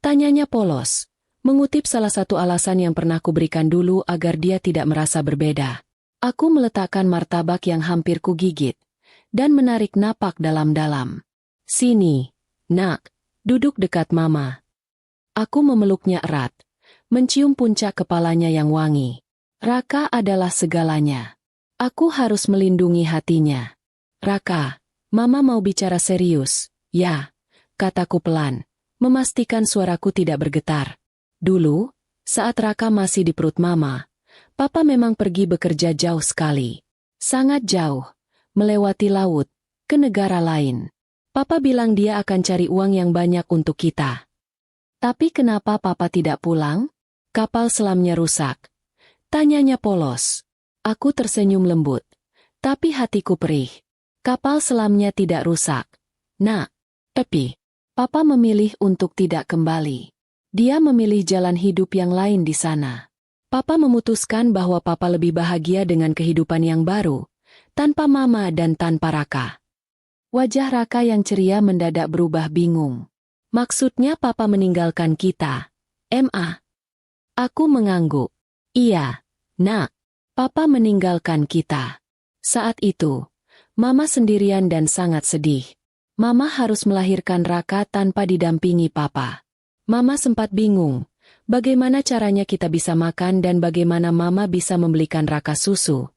Tanyanya polos, mengutip salah satu alasan yang pernah kuberikan dulu agar dia tidak merasa berbeda. Aku meletakkan martabak yang hampir kugigit, dan menarik napak dalam-dalam. "Sini, nak, duduk dekat mama." Aku memeluknya erat, mencium puncak kepalanya yang wangi. Raka adalah segalanya. Aku harus melindungi hatinya. "Raka, mama mau bicara serius." "Ya," kataku pelan, memastikan suaraku tidak bergetar. Dulu, saat Raka masih di perut mama, papa memang pergi bekerja jauh sekali. Sangat jauh, melewati laut, ke negara lain. Papa bilang dia akan cari uang yang banyak untuk kita. "Tapi kenapa papa tidak pulang? Kapal selamnya rusak." Tanyanya polos. Aku tersenyum lembut, tapi hatiku perih. Kapal selamnya tidak rusak, nak. Tapi, papa memilih untuk tidak kembali. Dia memilih jalan hidup yang lain di sana. Papa memutuskan bahwa papa lebih bahagia dengan kehidupan yang baru, tanpa mama dan tanpa Raka. Wajah Raka yang ceria mendadak berubah bingung. "Maksudnya papa meninggalkan kita, Ma?" Aku mengangguk. "Iya, nak. Papa meninggalkan kita." Saat itu, mama sendirian dan sangat sedih. Mama harus melahirkan Raka tanpa didampingi papa. Mama sempat bingung, bagaimana caranya kita bisa makan dan bagaimana mama bisa membelikan Raka susu.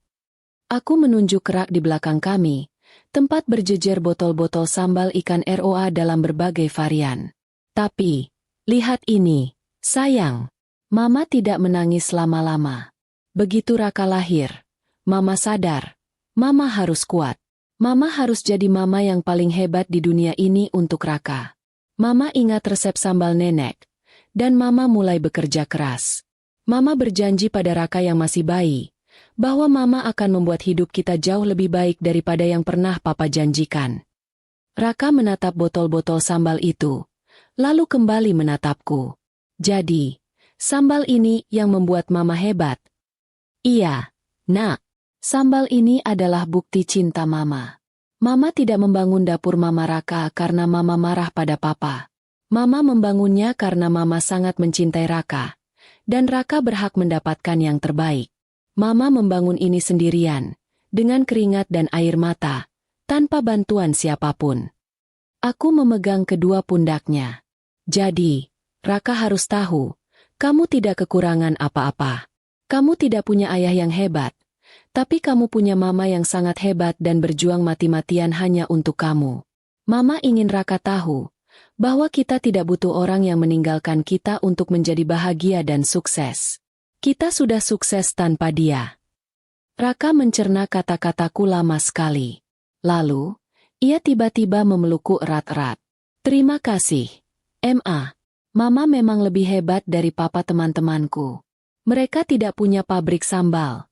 Aku menunjuk rak di belakang kami, tempat berjejer botol-botol sambal ikan ROA dalam berbagai varian. "Tapi, lihat ini, sayang." Mama tidak menangis lama-lama. Begitu Raka lahir, mama sadar, mama harus kuat. Mama harus jadi mama yang paling hebat di dunia ini untuk Raka. Mama ingat resep sambal nenek, dan mama mulai bekerja keras. Mama berjanji pada Raka yang masih bayi, bahwa mama akan membuat hidup kita jauh lebih baik daripada yang pernah papa janjikan. Raka menatap botol-botol sambal itu, lalu kembali menatapku. "Jadi, sambal ini yang membuat mama hebat?" "Iya, nak. Sambal ini adalah bukti cinta mama. Mama tidak membangun dapur mama Raka karena mama marah pada papa. Mama membangunnya karena Mama sangat mencintai Raka. Dan Raka berhak mendapatkan yang terbaik. Mama membangun ini sendirian, dengan keringat dan air mata, tanpa bantuan siapapun. Aku memegang kedua pundaknya. Jadi, Raka harus tahu, kamu tidak kekurangan apa-apa. Kamu tidak punya ayah yang hebat, tapi kamu punya Mama yang sangat hebat dan berjuang mati-matian hanya untuk kamu. Mama ingin Raka tahu, bahwa kita tidak butuh orang yang meninggalkan kita untuk menjadi bahagia dan sukses. Kita sudah sukses tanpa dia. Raka mencerna kata-kataku lama sekali. Lalu, ia tiba-tiba memelukku erat-erat. Terima kasih, Ma. Mama memang lebih hebat dari papa teman-temanku. Mereka tidak punya pabrik sambal.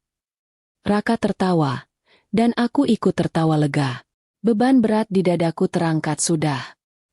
Raka tertawa, dan aku ikut tertawa lega. Beban berat di dadaku terangkat sudah.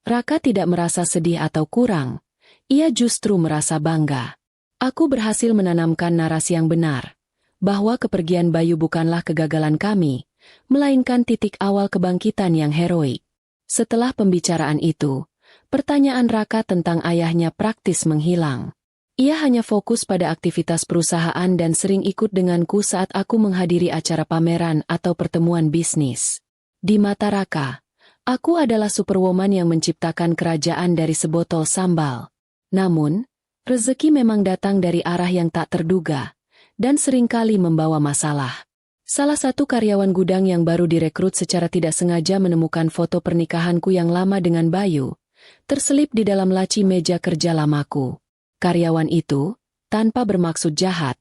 Raka tidak merasa sedih atau kurang, ia justru merasa bangga. Aku berhasil menanamkan narasi yang benar, bahwa kepergian Bayu bukanlah kegagalan kami, melainkan titik awal kebangkitan yang heroik. Setelah pembicaraan itu, pertanyaan Raka tentang ayahnya praktis menghilang. Ia hanya fokus pada aktivitas perusahaan dan sering ikut denganku saat aku menghadiri acara pameran atau pertemuan bisnis. Di mata Raka, aku adalah superwoman yang menciptakan kerajaan dari sebotol sambal. Namun, rezeki memang datang dari arah yang tak terduga, dan seringkali membawa masalah. Salah satu karyawan gudang yang baru direkrut secara tidak sengaja menemukan foto pernikahanku yang lama dengan Bayu, terselip di dalam laci meja kerja lamaku. Karyawan itu, tanpa bermaksud jahat,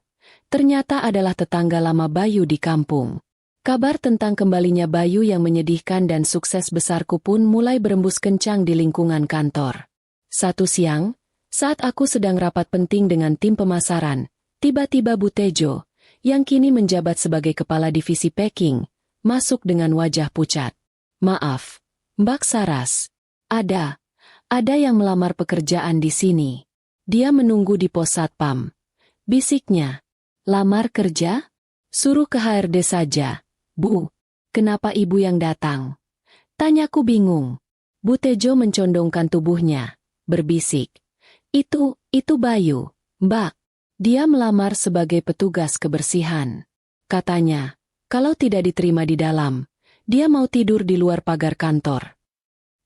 ternyata adalah tetangga lama Bayu di kampung. Kabar tentang kembalinya Bayu yang menyedihkan dan sukses besarku pun mulai berembus kencang di lingkungan kantor. Satu siang, saat aku sedang rapat penting dengan tim pemasaran, tiba-tiba Bu Tejo, yang kini menjabat sebagai kepala divisi packing, masuk dengan wajah pucat. Maaf, Mbak Saras. Ada yang melamar pekerjaan di sini. Dia menunggu di pos satpam. Bisiknya. Lamar kerja? Suruh ke HRD saja. Bu, kenapa ibu yang datang? Tanyaku bingung. Bu Tejo mencondongkan tubuhnya, berbisik. Itu Bayu, Mbak. Dia melamar sebagai petugas kebersihan. Katanya, kalau tidak diterima di dalam, dia mau tidur di luar pagar kantor.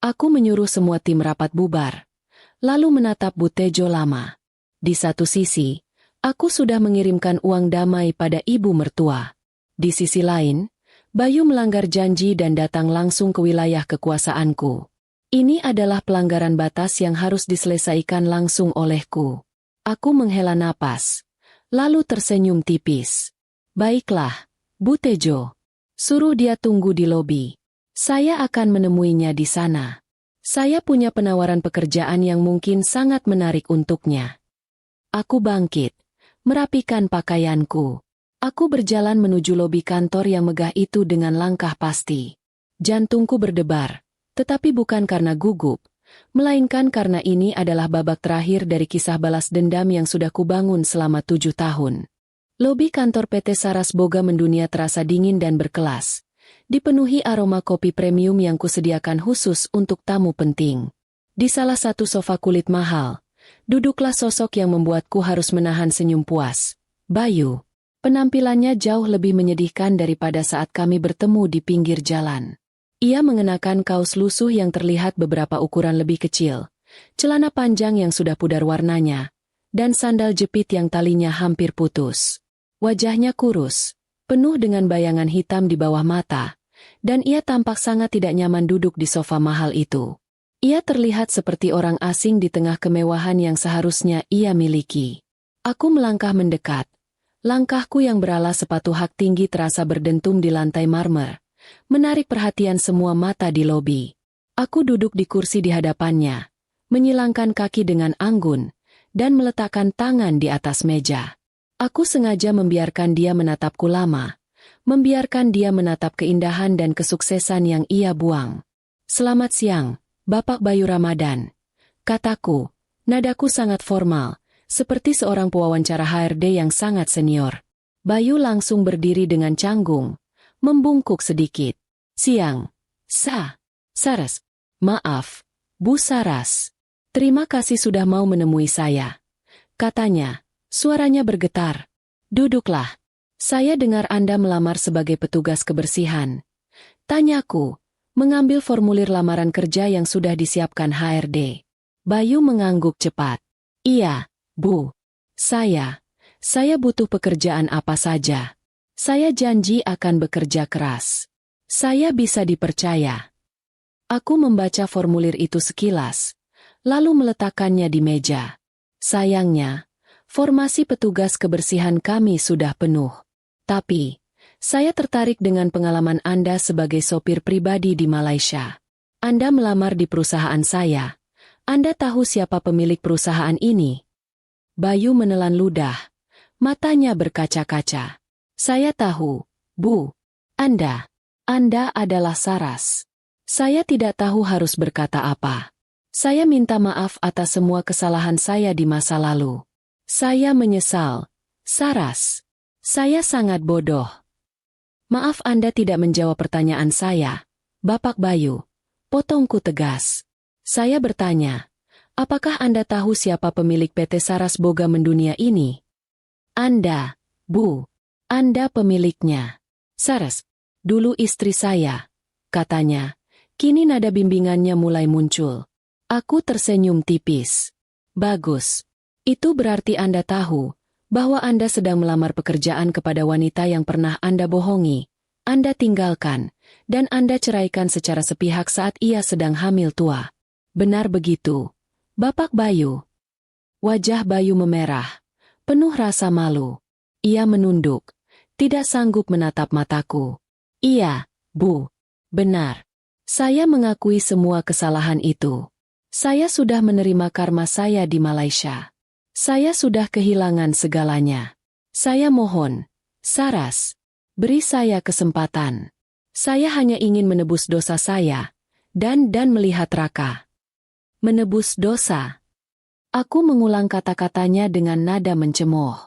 Aku menyuruh semua tim rapat bubar, lalu menatap Bu Tejo lama. Di satu sisi, aku sudah mengirimkan uang damai pada ibu mertua. Di sisi lain, Bayu melanggar janji dan datang langsung ke wilayah kekuasaanku. Ini adalah pelanggaran batas yang harus diselesaikan langsung olehku. Aku menghela napas, lalu tersenyum tipis. Baiklah, Bu Tejo. Suruh dia tunggu di lobi. Saya akan menemuinya di sana. Saya punya penawaran pekerjaan yang mungkin sangat menarik untuknya. Aku bangkit, merapikan pakaianku. Aku berjalan menuju lobi kantor yang megah itu dengan langkah pasti. Jantungku berdebar, tetapi bukan karena gugup, melainkan karena ini adalah babak terakhir dari kisah balas dendam yang sudah kubangun selama 7 tahun. Lobi kantor PT Saras Boga mendunia terasa dingin dan berkelas, dipenuhi aroma kopi premium yang kusediakan khusus untuk tamu penting. Di salah satu sofa kulit mahal, duduklah sosok yang membuatku harus menahan senyum puas. Bayu. Penampilannya jauh lebih menyedihkan daripada saat kami bertemu di pinggir jalan. Ia mengenakan kaos lusuh yang terlihat beberapa ukuran lebih kecil, celana panjang yang sudah pudar warnanya, dan sandal jepit yang talinya hampir putus. Wajahnya kurus, penuh dengan bayangan hitam di bawah mata, dan ia tampak sangat tidak nyaman duduk di sofa mahal itu. Ia terlihat seperti orang asing di tengah kemewahan yang seharusnya ia miliki. Aku melangkah mendekat. Langkahku yang berala sepatu hak tinggi terasa berdentum di lantai marmer, menarik perhatian semua mata di lobi. Aku duduk di kursi di hadapannya, menyilangkan kaki dengan anggun, dan meletakkan tangan di atas meja. Aku sengaja membiarkan dia menatapku lama, membiarkan dia menatap keindahan dan kesuksesan yang ia buang. Selamat siang, Bapak Bayu Ramadan. Kataku, nadaku sangat formal, seperti seorang pewawancara HRD yang sangat senior. Bayu langsung berdiri dengan canggung, membungkuk sedikit. Siang. Saras. Maaf, Bu Saras. Terima kasih sudah mau menemui saya, katanya. Suaranya bergetar. Duduklah. Saya dengar Anda melamar sebagai petugas kebersihan. Tanyaku, mengambil formulir lamaran kerja yang sudah disiapkan HRD. Bayu mengangguk cepat. Iya, Bu. Saya butuh pekerjaan apa saja. Saya janji akan bekerja keras. Saya bisa dipercaya. Aku membaca formulir itu sekilas, lalu meletakkannya di meja. Sayangnya, formasi petugas kebersihan kami sudah penuh. Tapi, saya tertarik dengan pengalaman Anda sebagai sopir pribadi di Malaysia. Anda melamar di perusahaan saya. Anda tahu siapa pemilik perusahaan ini? Bayu menelan ludah. Matanya berkaca-kaca. Saya tahu, Bu. Anda adalah Saras. Saya tidak tahu harus berkata apa. Saya minta maaf atas semua kesalahan saya di masa lalu. Saya menyesal. Saras. Saya sangat bodoh. Maaf Anda tidak menjawab pertanyaan saya, Bapak Bayu. Potongku tegas. Saya bertanya, apakah Anda tahu siapa pemilik PT Saras Boga Mendunia ini? Anda, Bu. Anda pemiliknya. Saras, dulu istri saya, katanya. Kini nada bimbingannya mulai muncul. Aku tersenyum tipis. Bagus. Itu berarti Anda tahu bahwa Anda sedang melamar pekerjaan kepada wanita yang pernah Anda bohongi, Anda tinggalkan, dan Anda ceraikan secara sepihak saat ia sedang hamil tua. Benar begitu, Bapak Bayu. Wajah Bayu memerah, penuh rasa malu. Ia menunduk, tidak sanggup menatap mataku. Iya, Bu. Benar. Saya mengakui semua kesalahan itu. Saya sudah menerima karma saya di Malaysia. Saya sudah kehilangan segalanya. Saya mohon, Saras, beri saya kesempatan. Saya hanya ingin menebus dosa saya, dan melihat Raka. Menebus dosa. Aku mengulang kata-katanya dengan nada mencemooh.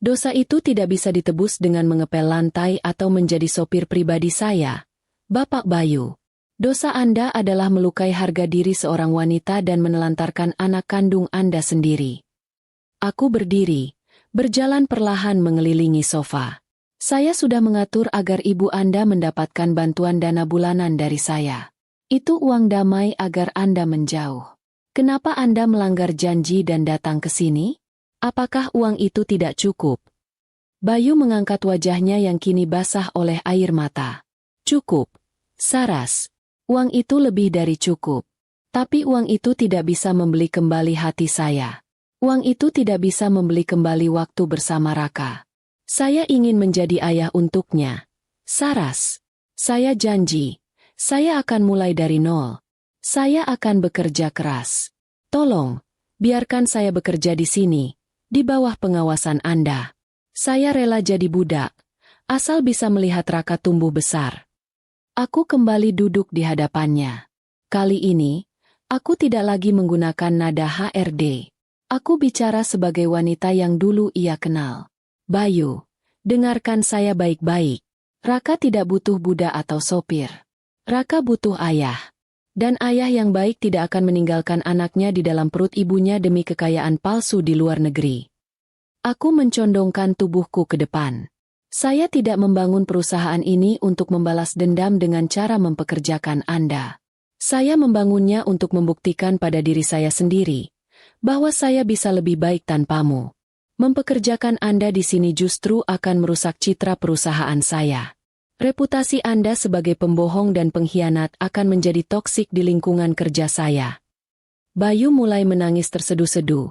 Dosa itu tidak bisa ditebus dengan mengepel lantai atau menjadi sopir pribadi saya. Bapak Bayu, dosa Anda adalah melukai harga diri seorang wanita dan menelantarkan anak kandung Anda sendiri. Aku berdiri, berjalan perlahan mengelilingi sofa. Saya sudah mengatur agar ibu Anda mendapatkan bantuan dana bulanan dari saya. Itu uang damai agar Anda menjauh. Kenapa Anda melanggar janji dan datang ke sini? Apakah uang itu tidak cukup? Bayu mengangkat wajahnya yang kini basah oleh air mata. Cukup, Saras. Uang itu lebih dari cukup. Tapi uang itu tidak bisa membeli kembali hati saya. Uang itu tidak bisa membeli kembali waktu bersama Raka. Saya ingin menjadi ayah untuknya. Saras. Saya janji. Saya akan mulai dari nol. Saya akan bekerja keras. Tolong, biarkan saya bekerja di sini, di bawah pengawasan Anda. Saya rela jadi budak, asal bisa melihat Raka tumbuh besar. Aku kembali duduk di hadapannya. Kali ini, aku tidak lagi menggunakan nada HRD. Aku bicara sebagai wanita yang dulu ia kenal. Bayu, dengarkan saya baik-baik. Raka tidak butuh budak atau sopir. Raka butuh ayah. Dan ayah yang baik tidak akan meninggalkan anaknya di dalam perut ibunya demi kekayaan palsu di luar negeri. Aku mencondongkan tubuhku ke depan. Saya tidak membangun perusahaan ini untuk membalas dendam dengan cara mempekerjakan Anda. Saya membangunnya untuk membuktikan pada diri saya sendiri bahwa saya bisa lebih baik tanpamu. Mempekerjakan Anda di sini justru akan merusak citra perusahaan saya. Reputasi Anda sebagai pembohong dan pengkhianat akan menjadi toksik di lingkungan kerja saya. Bayu mulai menangis terseduh-seduh.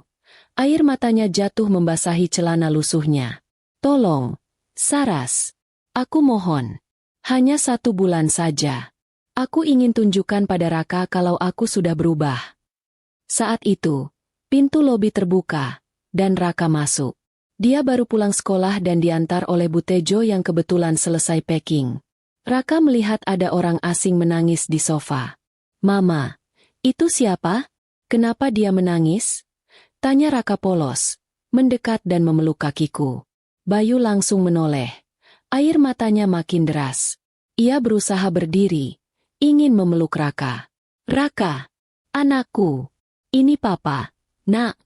Air matanya jatuh membasahi celana lusuhnya. Tolong, Saras. Aku mohon. Hanya 1 bulan saja. Aku ingin tunjukkan pada Raka kalau aku sudah berubah. Saat itu, pintu lobi terbuka, dan Raka masuk. Dia baru pulang sekolah dan diantar oleh Bu Tejo yang kebetulan selesai packing. Raka melihat ada orang asing menangis di sofa. Mama, itu siapa? Kenapa dia menangis? Tanya Raka polos, mendekat dan memeluk kakiku. Bayu langsung menoleh. Air matanya makin deras. Ia berusaha berdiri, ingin memeluk Raka. Raka, anakku. Ini papa, nak.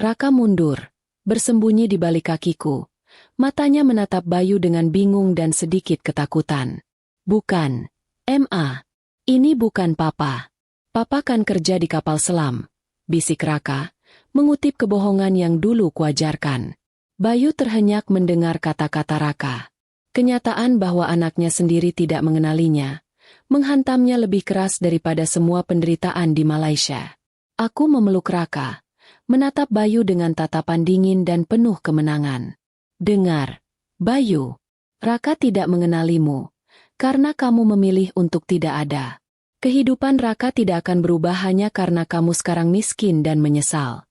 Raka mundur, bersembunyi di balik kakiku. Matanya menatap Bayu dengan bingung dan sedikit ketakutan. Bukan, Ma. Ini bukan papa. Papa kan kerja di kapal selam, bisik Raka, mengutip kebohongan yang dulu kuajarkan. Bayu terhenyak mendengar kata-kata Raka. Kenyataan bahwa anaknya sendiri tidak mengenalinya, menghantamnya lebih keras daripada semua penderitaan di Malaysia. Aku memeluk Raka, menatap Bayu dengan tatapan dingin dan penuh kemenangan. Dengar, Bayu, Raka tidak mengenalimu, karena kamu memilih untuk tidak ada. Kehidupan Raka tidak akan berubah hanya karena kamu sekarang miskin dan menyesal.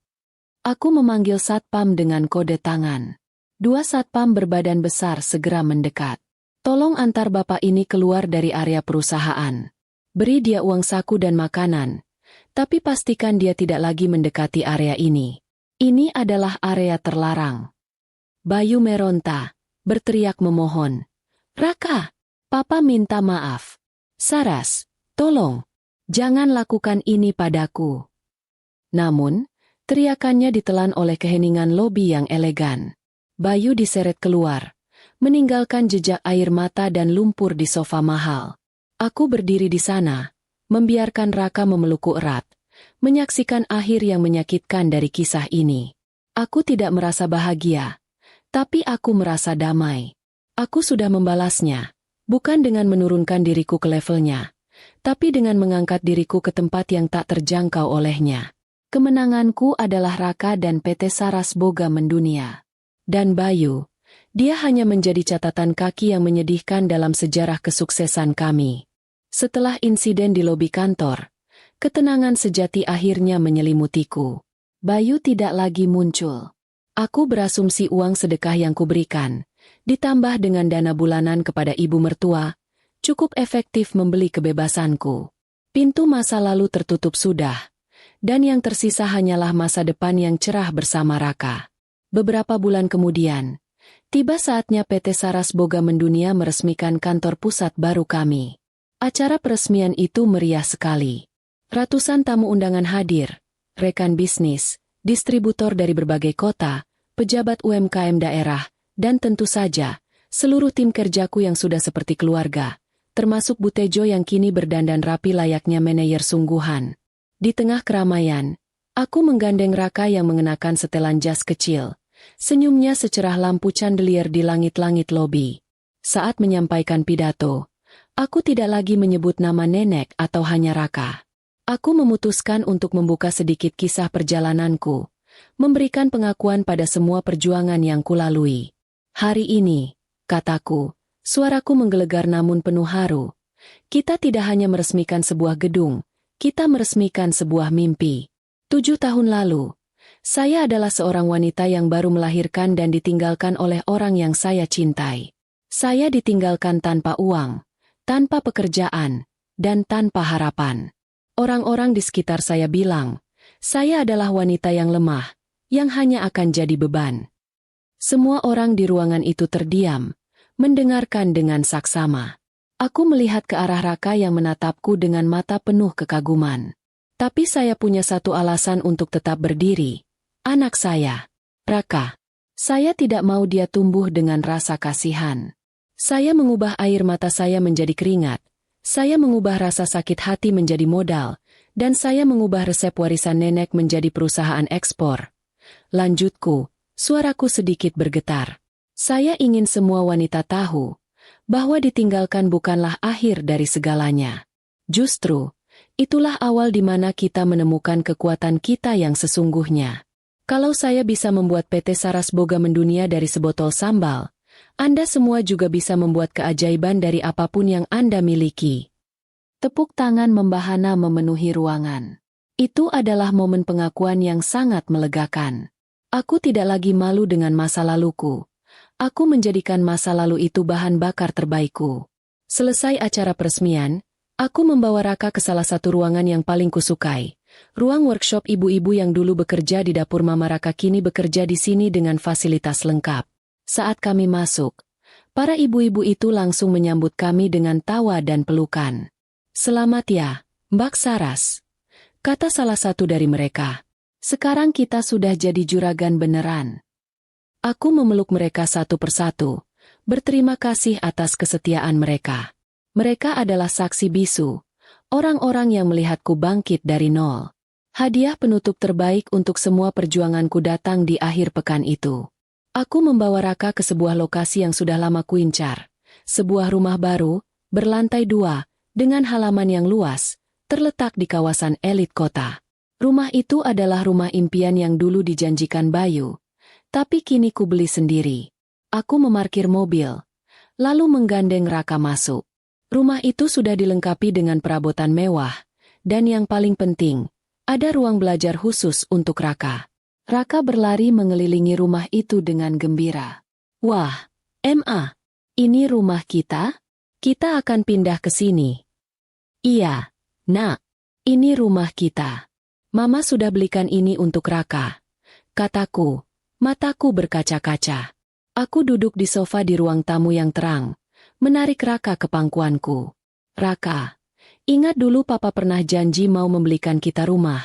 Aku memanggil satpam dengan kode tangan. 2 satpam berbadan besar segera mendekat. Tolong antar bapak ini keluar dari area perusahaan. Beri dia uang saku dan makanan. Tapi pastikan dia tidak lagi mendekati area ini. Ini adalah area terlarang. Bayu meronta, berteriak memohon. Raka, papa minta maaf. Saras, tolong, jangan lakukan ini padaku. Namun, teriakannya ditelan oleh keheningan lobi yang elegan. Bayu diseret keluar, meninggalkan jejak air mata dan lumpur di sofa mahal. Aku berdiri di sana, membiarkan Raka memelukku erat, menyaksikan akhir yang menyakitkan dari kisah ini. Aku tidak merasa bahagia, tapi aku merasa damai. Aku sudah membalasnya, bukan dengan menurunkan diriku ke levelnya, tapi dengan mengangkat diriku ke tempat yang tak terjangkau olehnya. Kemenanganku adalah Raka dan PT Saras Boga mendunia. Dan Bayu, dia hanya menjadi catatan kaki yang menyedihkan dalam sejarah kesuksesan kami. Setelah insiden di lobi kantor, ketenangan sejati akhirnya menyelimutiku. Bayu tidak lagi muncul. Aku berasumsi uang sedekah yang kuberikan, ditambah dengan dana bulanan kepada ibu mertua, cukup efektif membeli kebebasanku. Pintu masa lalu tertutup sudah, dan yang tersisa hanyalah masa depan yang cerah bersama Raka. Beberapa bulan kemudian, tiba saatnya PT Saras Boga mendunia meresmikan kantor pusat baru kami. Acara peresmian itu meriah sekali. Ratusan tamu undangan hadir, rekan bisnis, distributor dari berbagai kota, pejabat UMKM daerah, dan tentu saja, seluruh tim kerjaku yang sudah seperti keluarga, termasuk Bu Tejo yang kini berdandan rapi layaknya manajer sungguhan. Di tengah keramaian, aku menggandeng Raka yang mengenakan setelan jas kecil. Senyumnya secerah lampu chandelier di langit-langit lobi. Saat menyampaikan pidato, aku tidak lagi menyebut nama nenek atau hanya Raka. Aku memutuskan untuk membuka sedikit kisah perjalananku, memberikan pengakuan pada semua perjuangan yang kulalui. Hari ini, kataku, suaraku menggelegar namun penuh haru. Kita tidak hanya meresmikan sebuah gedung, kita meresmikan sebuah mimpi. 7 tahun lalu, saya adalah seorang wanita yang baru melahirkan dan ditinggalkan oleh orang yang saya cintai. Saya ditinggalkan tanpa uang, tanpa pekerjaan, dan tanpa harapan. Orang-orang di sekitar saya bilang, saya adalah wanita yang lemah, yang hanya akan jadi beban. Semua orang di ruangan itu terdiam, mendengarkan dengan saksama. Aku melihat ke arah Raka yang menatapku dengan mata penuh kekaguman. Tapi saya punya satu alasan untuk tetap berdiri. Anak saya, Raka. Saya tidak mau dia tumbuh dengan rasa kasihan. Saya mengubah air mata saya menjadi keringat. Saya mengubah rasa sakit hati menjadi modal. Dan saya mengubah resep warisan nenek menjadi perusahaan ekspor. Lanjutku, suaraku sedikit bergetar. Saya ingin semua wanita tahu bahwa ditinggalkan bukanlah akhir dari segalanya. Justru, itulah awal di mana kita menemukan kekuatan kita yang sesungguhnya. Kalau saya bisa membuat PT Saras Boga mendunia dari sebotol sambal, Anda semua juga bisa membuat keajaiban dari apapun yang Anda miliki. Tepuk tangan membahana memenuhi ruangan. Itu adalah momen pengakuan yang sangat melegakan. Aku tidak lagi malu dengan masa laluku. Aku menjadikan masa lalu itu bahan bakar terbaikku. Selesai acara peresmian, aku membawa Raka ke salah satu ruangan yang paling kusukai. Ruang workshop ibu-ibu yang dulu bekerja di dapur Mama Raka kini bekerja di sini dengan fasilitas lengkap. Saat kami masuk, para ibu-ibu itu langsung menyambut kami dengan tawa dan pelukan. Selamat ya, Mbak Saras. kata salah satu dari mereka. Sekarang kita sudah jadi juragan beneran. Aku memeluk mereka satu persatu, berterima kasih atas kesetiaan mereka. Mereka adalah saksi bisu, orang-orang yang melihatku bangkit dari nol. Hadiah penutup terbaik untuk semua perjuanganku datang di akhir pekan itu. Aku membawa Raka ke sebuah lokasi yang sudah lama kuincar. Sebuah rumah baru, berlantai 2, dengan halaman yang luas, terletak di kawasan elit kota. Rumah itu adalah rumah impian yang dulu dijanjikan Bayu. Tapi kini ku beli sendiri. Aku memarkir mobil, lalu menggandeng Raka masuk. Rumah itu sudah dilengkapi dengan perabotan mewah, dan yang paling penting, ada ruang belajar khusus untuk Raka. Raka berlari mengelilingi rumah itu dengan gembira. Wah, Ma, ini rumah kita? Kita akan pindah ke sini. Iya, Nak, ini rumah kita. Mama sudah belikan ini untuk Raka, kataku, mataku berkaca-kaca. Aku duduk di sofa di ruang tamu yang terang, menarik Raka ke pangkuanku. Raka, ingat dulu Papa pernah janji mau membelikan kita rumah.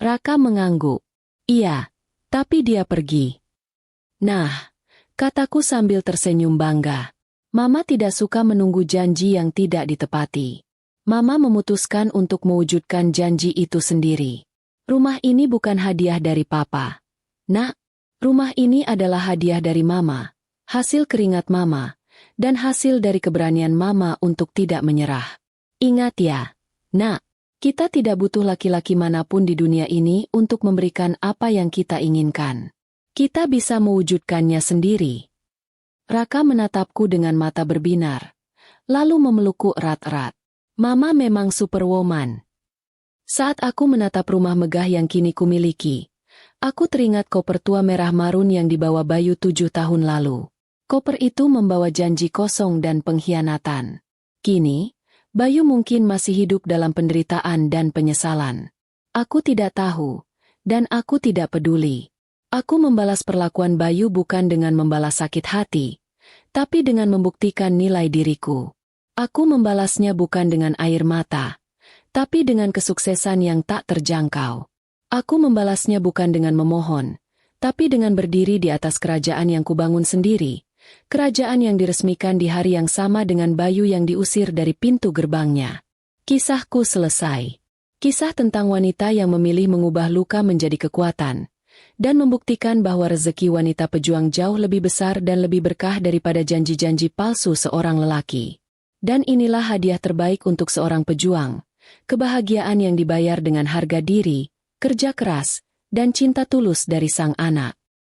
Raka mengangguk. Iya, tapi dia pergi. Nah, kataku sambil tersenyum bangga. Mama tidak suka menunggu janji yang tidak ditepati. Mama memutuskan untuk mewujudkan janji itu sendiri. Rumah ini bukan hadiah dari Papa. Nak, rumah ini adalah hadiah dari Mama, hasil keringat Mama, dan hasil dari keberanian Mama untuk tidak menyerah. Ingat ya, Nak, kita tidak butuh laki-laki manapun di dunia ini untuk memberikan apa yang kita inginkan. Kita bisa mewujudkannya sendiri. Raka menatapku dengan mata berbinar, lalu memelukku erat-erat. Mama memang superwoman. Saat aku menatap rumah megah yang kini kumiliki, aku teringat koper tua merah marun yang dibawa Bayu 7 tahun lalu. Koper itu membawa janji kosong dan pengkhianatan. Kini, Bayu mungkin masih hidup dalam penderitaan dan penyesalan. Aku tidak tahu, dan aku tidak peduli. Aku membalas perlakuan Bayu bukan dengan membalas sakit hati, tapi dengan membuktikan nilai diriku. Aku membalasnya bukan dengan air mata, tapi dengan kesuksesan yang tak terjangkau. Aku membalasnya bukan dengan memohon, tapi dengan berdiri di atas kerajaan yang kubangun sendiri, kerajaan yang diresmikan di hari yang sama dengan Bayu yang diusir dari pintu gerbangnya. Kisahku selesai. Kisah tentang wanita yang memilih mengubah luka menjadi kekuatan, dan membuktikan bahwa rezeki wanita pejuang jauh lebih besar dan lebih berkah daripada janji-janji palsu seorang lelaki. Dan inilah hadiah terbaik untuk seorang pejuang, kebahagiaan yang dibayar dengan harga diri, kerja keras, dan cinta tulus dari sang anak.